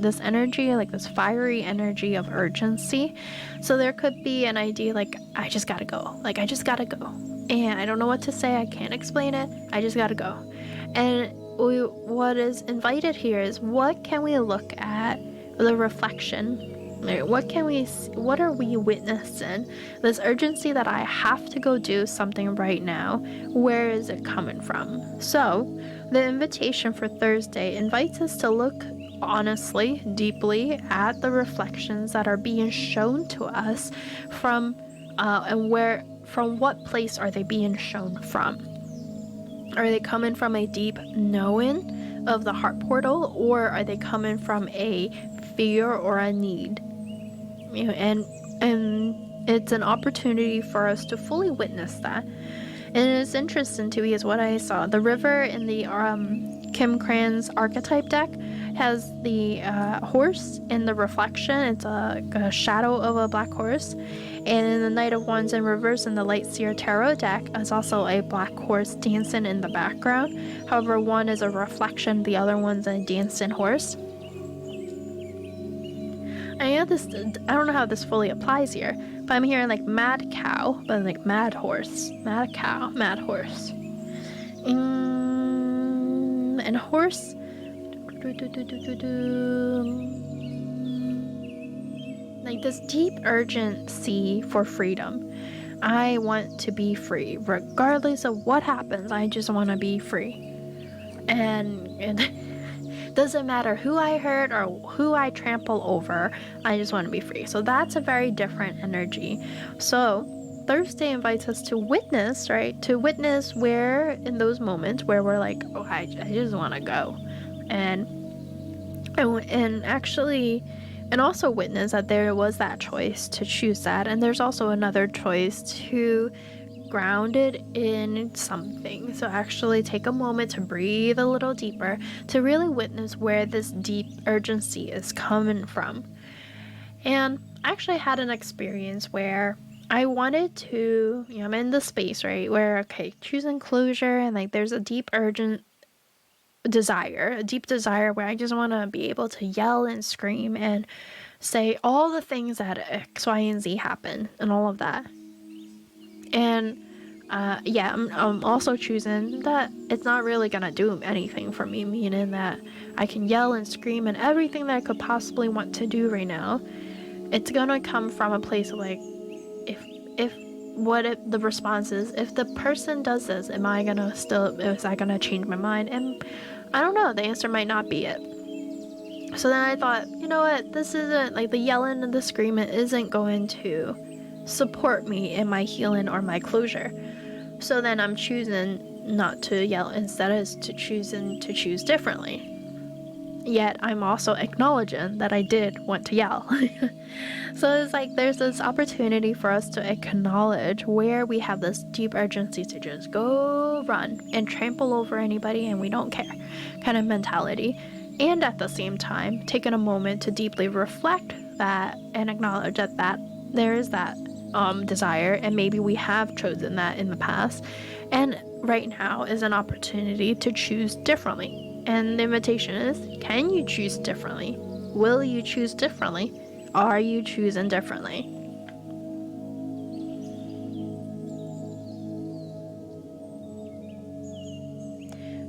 like this fiery energy of urgency. So there could be an idea like, I just gotta go, and I don't know what to say, I can't explain it, I just gotta go. And what is invited here is, what can we look at, the reflection, what are we witnessing? This urgency that I have to go do something right now, where is it coming from? So the invitation for Thursday invites us to look honestly, deeply at the reflections that are being shown to us from what place are they being shown from? Are they coming from a deep knowing of the heart portal, or are they coming from a fear or a need? And it's an opportunity for us to fully witness that. And it's interesting to me is what I saw. The river in the Kim Cran's archetype deck has the horse in the reflection. It's a shadow of a black horse. And in the Knight of Wands in reverse in the Light Seer Tarot deck is also a black horse dancing in the background. However, one is a reflection, the other one's a dancing horse. I don't know how this fully applies here, but I'm hearing like mad cow, but like mad horse, mad cow, mad horse. And horse, like this deep urgency for freedom. I want to be free, regardless of what happens. I just want to be free, and it doesn't matter who I hurt or who I trample over. I just want to be free. So that's a very different energy. So Thursday invites us to witness, right? To witness where, in those moments where we're like, oh, I just want to go. And actually, and also witness that there was that choice to choose that. And there's also another choice to ground it in something. So actually take a moment to breathe a little deeper, to really witness where this deep urgency is coming from. And I actually had an experience where I wanted to, I'm in the space, right, where, okay, choosing closure, and like there's a deep urgent desire, a deep desire where I just want to be able to yell and scream and say all the things that X, Y, and Z happen and all of that. And I'm also choosing that it's not really gonna do anything for me, meaning that I can yell and scream and everything that I could possibly want to do right now. It's gonna come from a place of like, if the response is, if the person does this, is that gonna change my mind? And I don't know, the answer might not be it. So then I thought, you know what, this isn't, like, the yelling and the screaming isn't going to support me in my healing or my closure. So then I'm choosing not to yell, instead is to choose differently. Yet I'm also acknowledging that I did want to yell. So it's like there's this opportunity for us to acknowledge where we have this deep urgency to just go run and trample over anybody and we don't care kind of mentality. And at the same time, taking a moment to deeply reflect that and acknowledge that there is that desire, and maybe we have chosen that in the past. And right now is an opportunity to choose differently. And the invitation is, can you choose differently? Will you choose differently? Are you choosing differently?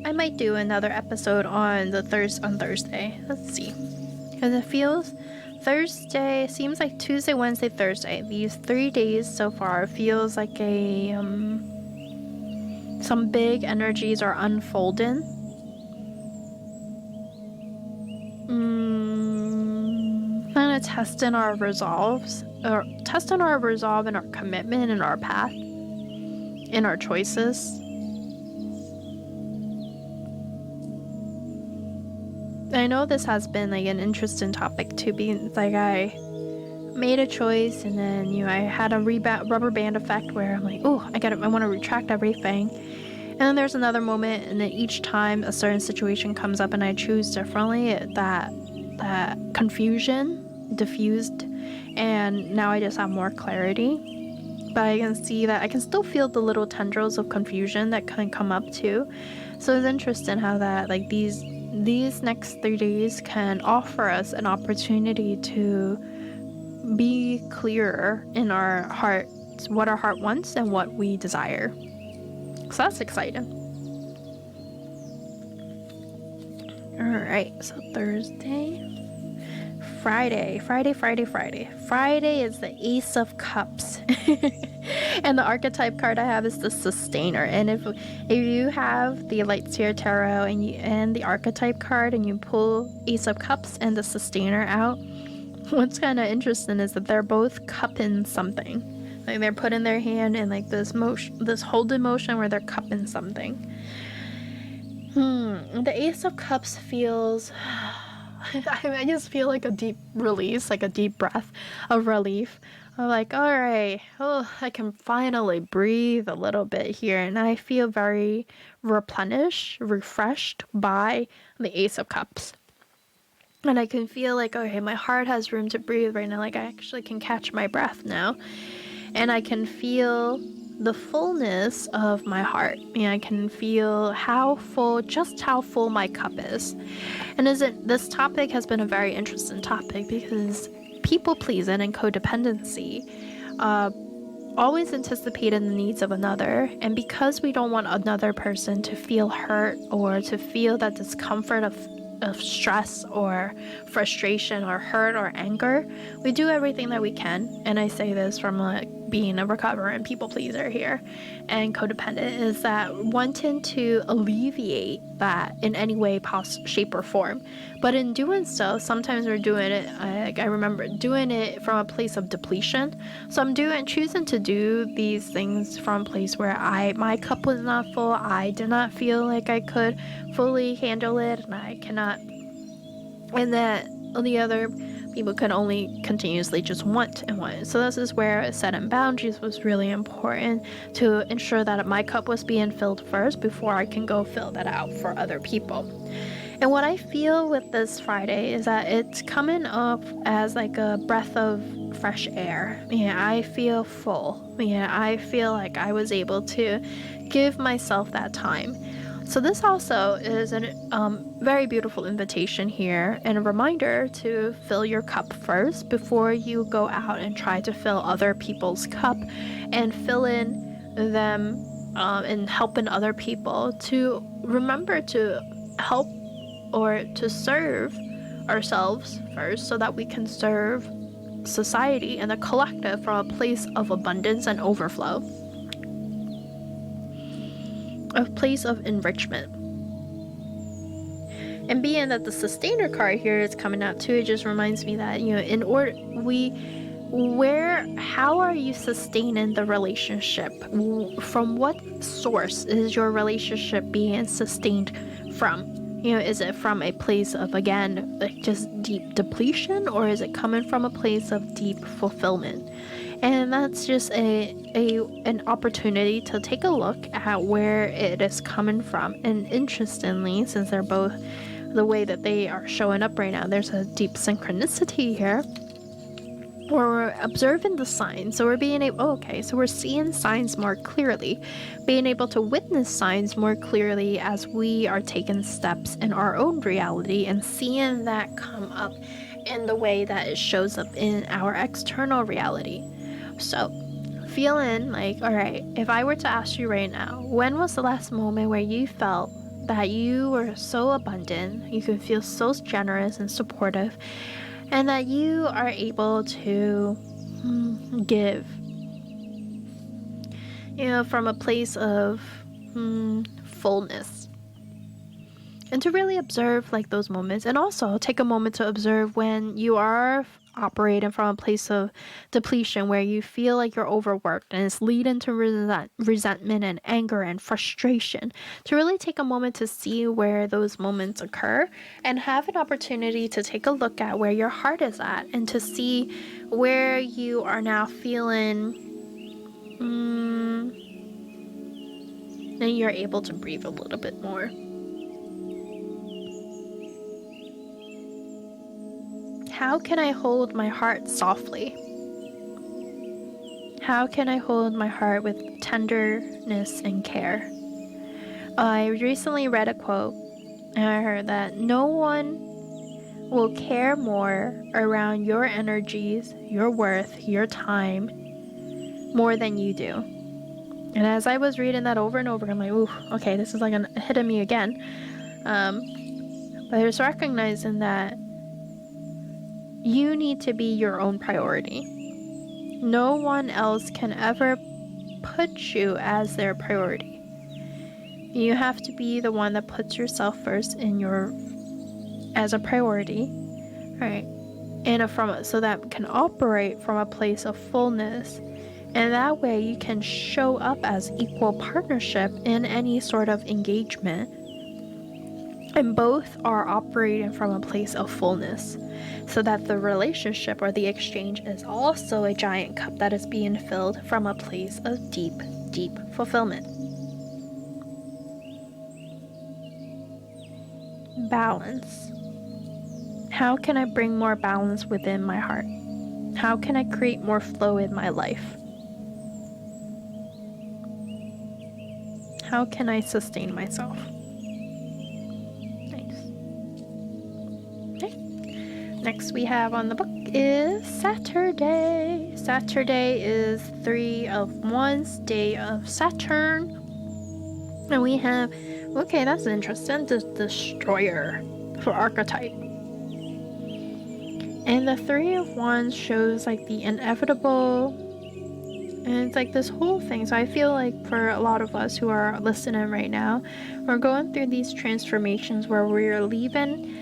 I might do another episode on Thursday. Let's see. Because it feels Thursday, seems like Tuesday, Wednesday, Thursday. These 3 days so far feels like some big energies are unfolding. Kind of testing our resolve and our commitment and our path, in our choices. I know this has been like an interesting topic to be like, I made a choice and then I had a rubber band effect where I'm like, oh, I want to retract everything. And then there's another moment, and then each time a certain situation comes up and I choose differently, that confusion diffused, and now I just have more clarity. But I can see that I can still feel the little tendrils of confusion that can come up too. So it's interesting how that, like, these next 3 days can offer us an opportunity to be clearer in our hearts, what our heart wants and what we desire. So that's exciting. Alright, so Thursday. Friday is the Ace of Cups. And the archetype card I have is the Sustainer. And if you have the Light Seer Tarot and the archetype card and you pull Ace of Cups and the Sustainer out, what's kind of interesting is that they're both cupping something. Like they're putting their hand in like this holding motion where they're cupping something. The Ace of Cups feels I just feel like a deep release, like a deep breath of relief. I'm like, all right, I can finally breathe a little bit here. And I feel very refreshed by the Ace of Cups. And I can feel like, okay, my heart has room to breathe right now. Like I actually can catch my breath now. And I can feel the fullness of my heart. I can feel how full my cup is. And this topic has been a very interesting topic because people pleasing and codependency always anticipating the needs of another. And because we don't want another person to feel hurt or to feel that discomfort of stress or frustration or hurt or anger, we do everything that we can. And I say this from being a recovering people pleaser here and codependent, is that wanting to alleviate that in any way, shape, or form. But in doing so, sometimes we're doing it, I remember doing it from a place of depletion. So I'm choosing to do these things from a place where my cup was not full. I did not feel like I could fully handle it, and I cannot, and that the other people could only continuously just want and want. So this is where setting boundaries was really important, to ensure that my cup was being filled first before I can go fill that out for other people. And what I feel with this Friday is that it's coming up as like a breath of fresh air. Yeah, I feel full. Yeah, I feel like I was able to give myself that time. So this also is a very beautiful invitation here, and a reminder to fill your cup first before you go out and try to fill other people's cup and fill in them and helping other people, to remember to help or to serve ourselves first so that we can serve society and the collective from a place of abundance and overflow, a place of enrichment. And being that the sustainer card here is coming out too, it just reminds me that, in order how are you sustaining the relationship? From what source is your relationship being sustained from? Is it from a place of, again, like just deep depletion, or is it coming from a place of deep fulfillment? And that's just an opportunity to take a look at where it is coming from. And interestingly, since they're both the way that they are showing up right now, there's a deep synchronicity here where we're observing the signs. So we're being able, so we're seeing signs more clearly, being able to witness signs more clearly as we are taking steps in our own reality and seeing that come up in the way that it shows up in our external reality. So feeling like, all right, if I were to ask you right now, when was the last moment where you felt that you were so abundant, you could feel so generous and supportive, and that you are able to give, from a place of fullness? And to really observe like those moments, and also take a moment to observe when you are operating from a place of depletion, where you feel like you're overworked and it's leading to resentment and anger and frustration. To really take a moment to see where those moments occur, and have an opportunity to take a look at where your heart is at, and to see where you are now feeling and you're able to breathe a little bit more. How can I hold my heart softly? How can I hold my heart with tenderness and care? I recently read a quote, and I heard that no one will care more around your energies, your worth, your time, more than you do. And as I was reading that over and over, I'm like, ooh, okay, this is like hitting me again. But I was recognizing that you need to be your own priority. No one else can ever put you as their priority. You have to be the one that puts yourself first as a priority, right? And so that can operate from a place of fullness. And that way you can show up as equal partnership in any sort of engagement. And both are operating from a place of fullness, so that the relationship or the exchange is also a giant cup that is being filled from a place of deep, deep fulfillment. Balance. How can I bring more balance within my heart? How can I create more flow in my life? How can I sustain myself? Next we have on the book is Saturday. Saturday is 3 of Wands, day of Saturn. And we have, okay, that's interesting, the Destroyer for archetype. And the 3 of Wands shows like the inevitable And it's like this whole thing. So I feel like for a lot of us who are listening right now, we're going through these transformations where we're leaving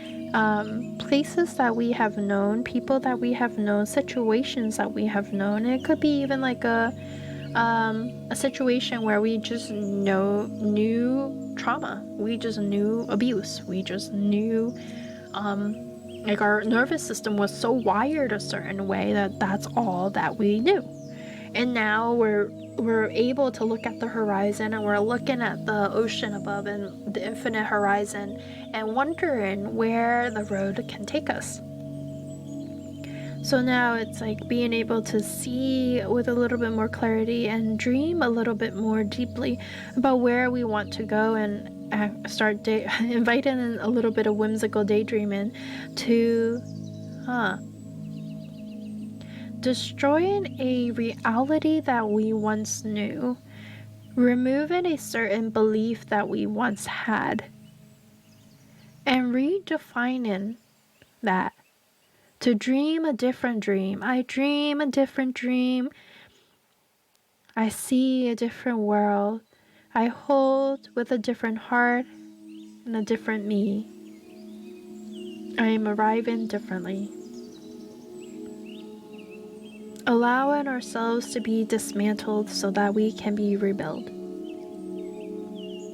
places that we have known, people that we have known, situations that we have known. And it could be even like a situation where we just knew trauma, we just knew abuse, we just knew like our nervous system was so wired a certain way that that's all that we knew. And now we're able to look at the horizon, and we're looking at the ocean above and the infinite horizon and wondering where the road can take us. So now it's like being able to see with a little bit more clarity and dream a little bit more deeply about where we want to go, and start inviting in a little bit of whimsical daydreaming to destroying a reality that we once knew, removing a certain belief that we once had, and redefining that to dream a different dream. I dream a different dream. I see a different world. I hold with a different heart and a different me. I am arriving differently. Allowing ourselves to be dismantled so that we can be rebuilt.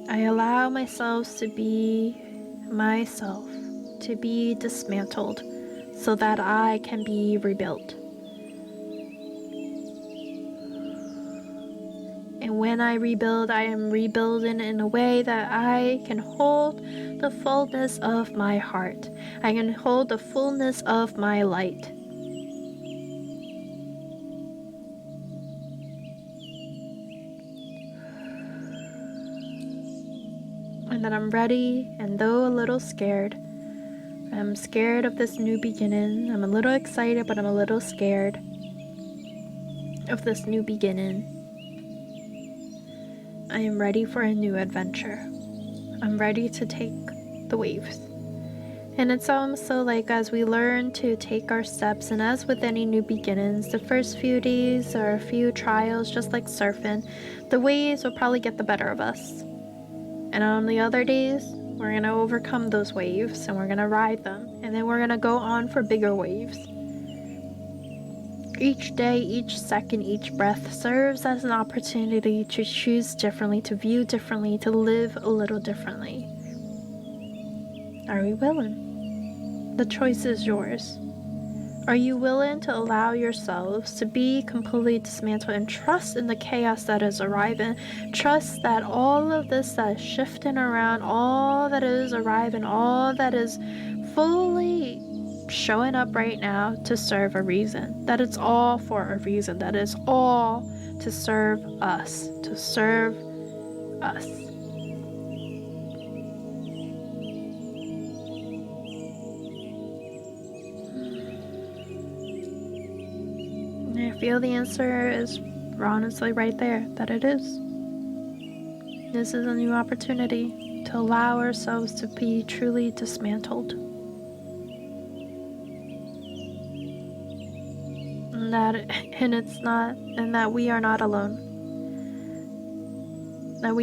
I allow myself to be myself, to be dismantled so that I can be rebuilt. And when I rebuild, I am rebuilding in a way that I can hold the fullness of my heart. I can hold the fullness of my light. And that I'm ready, and though a little scared, I'm scared of this new beginning. I'm a little excited, but I'm a little scared of this new beginning. I am ready for a new adventure. I'm ready to take the waves. And it's also like as we learn to take our steps, and as with any new beginnings, the first few days or a few trials, just like surfing, the waves will probably get the better of us. And on the other days, we're going to overcome those waves and we're going to ride them. And then we're going to go on for bigger waves. Each day, each second, each breath serves as an opportunity to choose differently, to view differently, to live a little differently. Are we willing? The choice is yours. Are you willing to allow yourselves to be completely dismantled and trust in the chaos that is arriving? Trust that all of this that is shifting around, all that is arriving, all that is fully showing up right now to serve a reason. That it's all for a reason. That it's all to serve us. To serve us. I feel the answer is honestly right there, that it is. This is a new opportunity to allow ourselves to be truly dismantled. And that we are not alone. That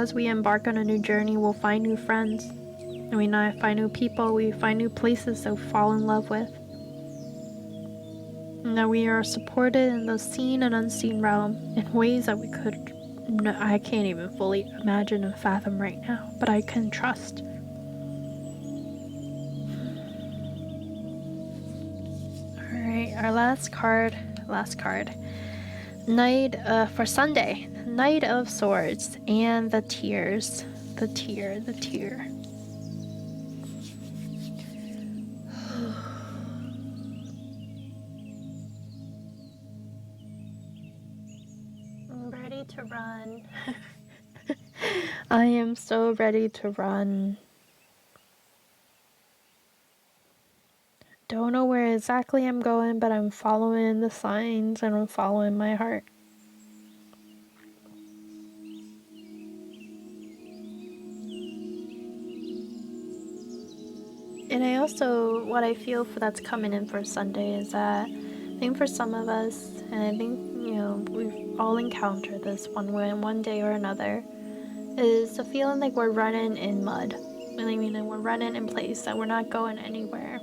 as we embark on a new journey, we'll find new friends. And we find new people, we find new places that we fall in love with. And that we are supported in the seen and unseen realm in ways that I can't even fully imagine and fathom right now, but I can trust. Alright, our last card. Knight for Sunday. Knight of Swords and the Tears. The tear. I'm ready to run. I am so ready to run. Don't know where exactly I'm going, but I'm following the signs and I'm following my heart. And I also, what I feel for that's coming in for Sunday is that I think for some of us, and I think we've all encountered this one day or another, is the feeling like we're running in mud. I mean, we're running in place, that we're not going anywhere.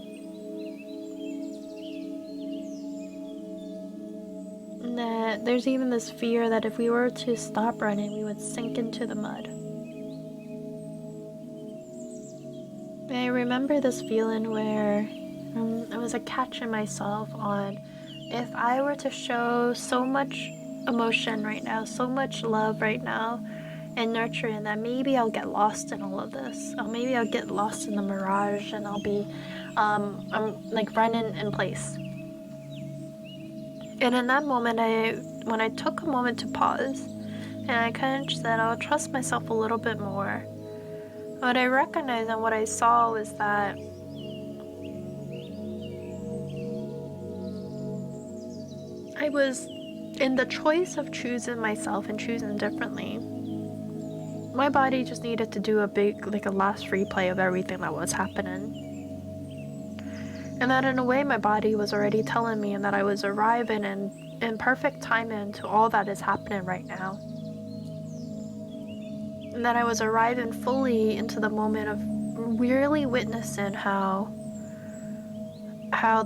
And that there's even this fear that if we were to stop running, we would sink into the mud. And I remember this feeling where it was a catching myself on, if I were to show so much emotion right now, so much love right now, and nurturing, that maybe I'll get lost in all of this. Or maybe I'll get lost in the mirage and I'll be I'm like running in place. And in that moment, when I took a moment to pause, and I kind of said, I'll trust myself a little bit more, what I recognized and what I saw was that I was in the choice of choosing myself and choosing differently. My body just needed to do a last replay of everything that was happening. And that in a way, my body was already telling me that I was arriving in perfect timing to all that is happening right now. And that I was arriving fully into the moment of really witnessing how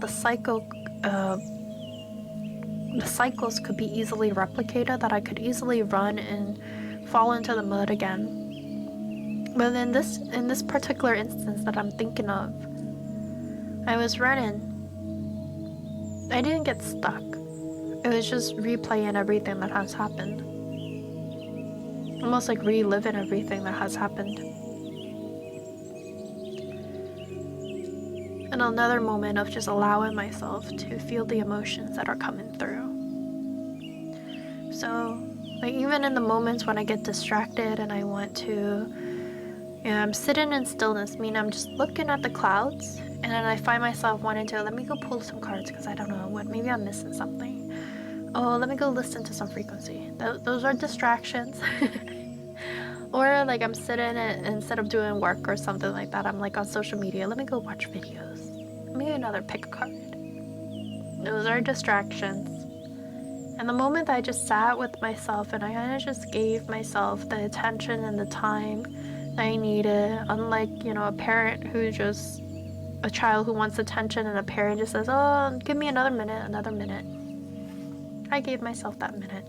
the cycles could be easily replicated, that I could easily run and fall into the mud again. But in this particular instance that I'm thinking of, I was running. I didn't get stuck. It was just replaying everything that has happened. Almost like reliving everything that has happened. And another moment of just allowing myself to feel the emotions that are coming through. So, like, even in the moments when I get distracted and I want to, I'm sitting in stillness, meaning I'm just looking at the clouds, and then I find myself wanting to, let me go pull some cards because I don't know what, maybe I'm missing something. Oh, let me go listen to some frequency. Those are distractions. Or like I'm sitting instead of doing work or something like that, I'm like on social media, let me go watch videos. Maybe another pick a card. Those are distractions. And the moment that I just sat with myself and I kind of just gave myself the attention and the time that I needed, unlike, a parent a child who wants attention and a parent just says, oh, give me another minute. I gave myself that minute.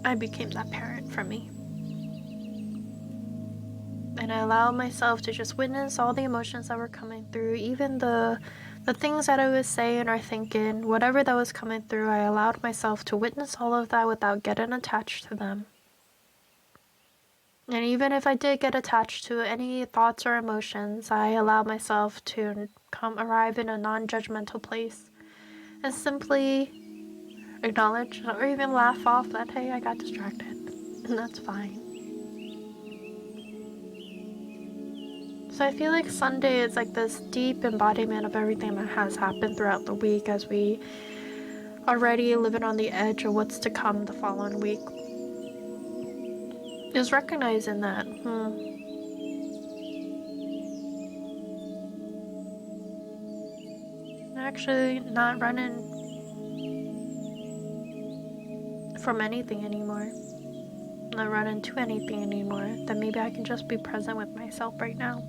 I became that parent for me. And I allowed myself to just witness all the emotions that were coming through, even the things that I was saying or thinking, whatever that was coming through, I allowed myself to witness all of that without getting attached to them. And even if I did get attached to any thoughts or emotions, I allowed myself to arrive in a non-judgmental place and simply acknowledge or even laugh off that, hey, I got distracted, and that's fine. So I feel like Sunday is like this deep embodiment of everything that has happened throughout the week, as we already living on the edge of what's to come the following week. Is recognizing that, actually not running from anything anymore, not running to anything anymore, then maybe I can just be present with myself right now.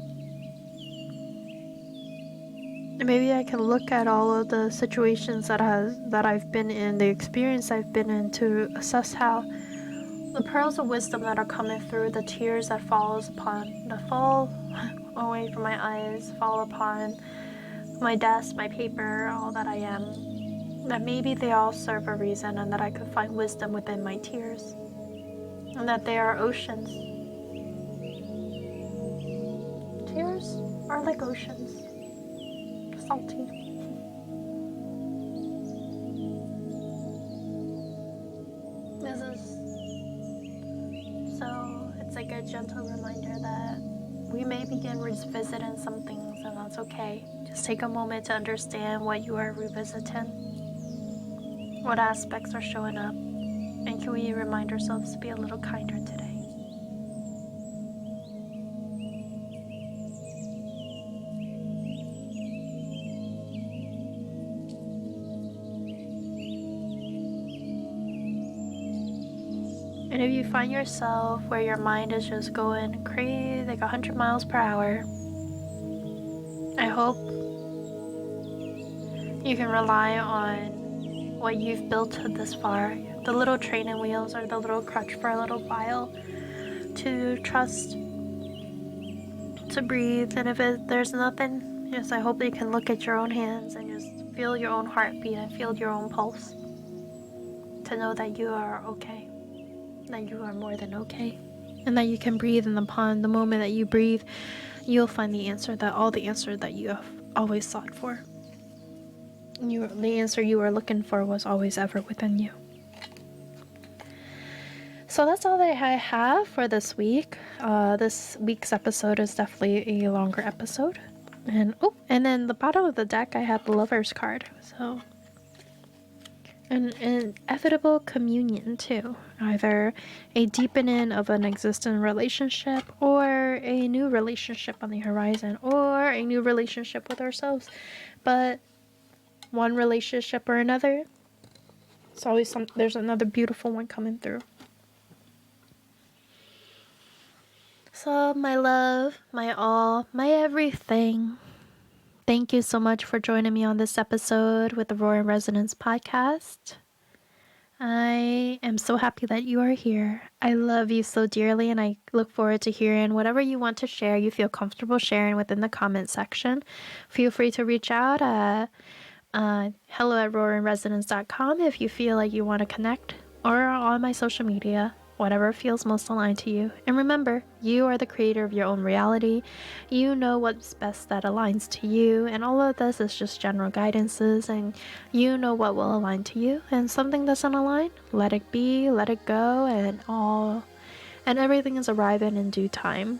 And maybe I can look at all of the situations that I've been in, the experience I've been in, to assess how the pearls of wisdom that are coming through, the tears that fall away from my eyes, fall upon my desk, my paper, all that I am, that maybe they all serve a reason, and that I could find wisdom within my tears, and that they are oceans. Tears are like oceans, salty. So it's like a gentle reminder that we may begin revisiting some things, and that's okay. Just take a moment to understand what you are revisiting, what aspects are showing up, and can we remind ourselves to be a little kinder today? And if you find yourself where your mind is just going crazy, like 100 miles per hour, I hope you can rely on what you've built this far, the little training wheels or the little crutch for a little while, to trust, to breathe. And if there's nothing, just I hope you can look at your own hands and just feel your own heartbeat and feel your own pulse, to know that you are okay, that you are more than okay, and that you can breathe. And upon the moment that you breathe, you'll find the answer, all the answer that you have always sought for. The answer you were looking for was always ever within you. So that's all that I have for this week. This week's episode is definitely a longer episode. And then the bottom of the deck, I have the Lover's card. So an inevitable communion too. Either a deepening of an existing relationship, or a new relationship on the horizon, or a new relationship with ourselves. But one relationship or another, it's always there's another beautiful one coming through. So my love, my all, my everything, thank you so much for joining me on this episode with the Roaring Resonance podcast. I am so happy that you are here. I love you so dearly, and I look forward to hearing whatever you want to share, you feel comfortable sharing within the comment section. Feel free to reach out at hello@roaringresonance.com if you feel like you want to connect, or on my social media, whatever feels most aligned to you. And remember, you are the creator of your own reality. You know what's best that aligns to you, and all of this is just general guidances, and you know what will align to you. And something doesn't align, let it be, let it go, and everything is arriving in due time.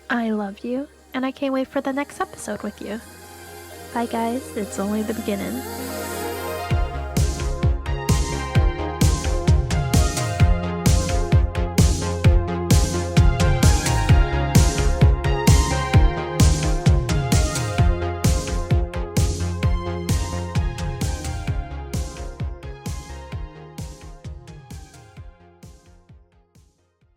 I love you, and I can't wait for the next episode with you. Bye guys, it's only the beginning.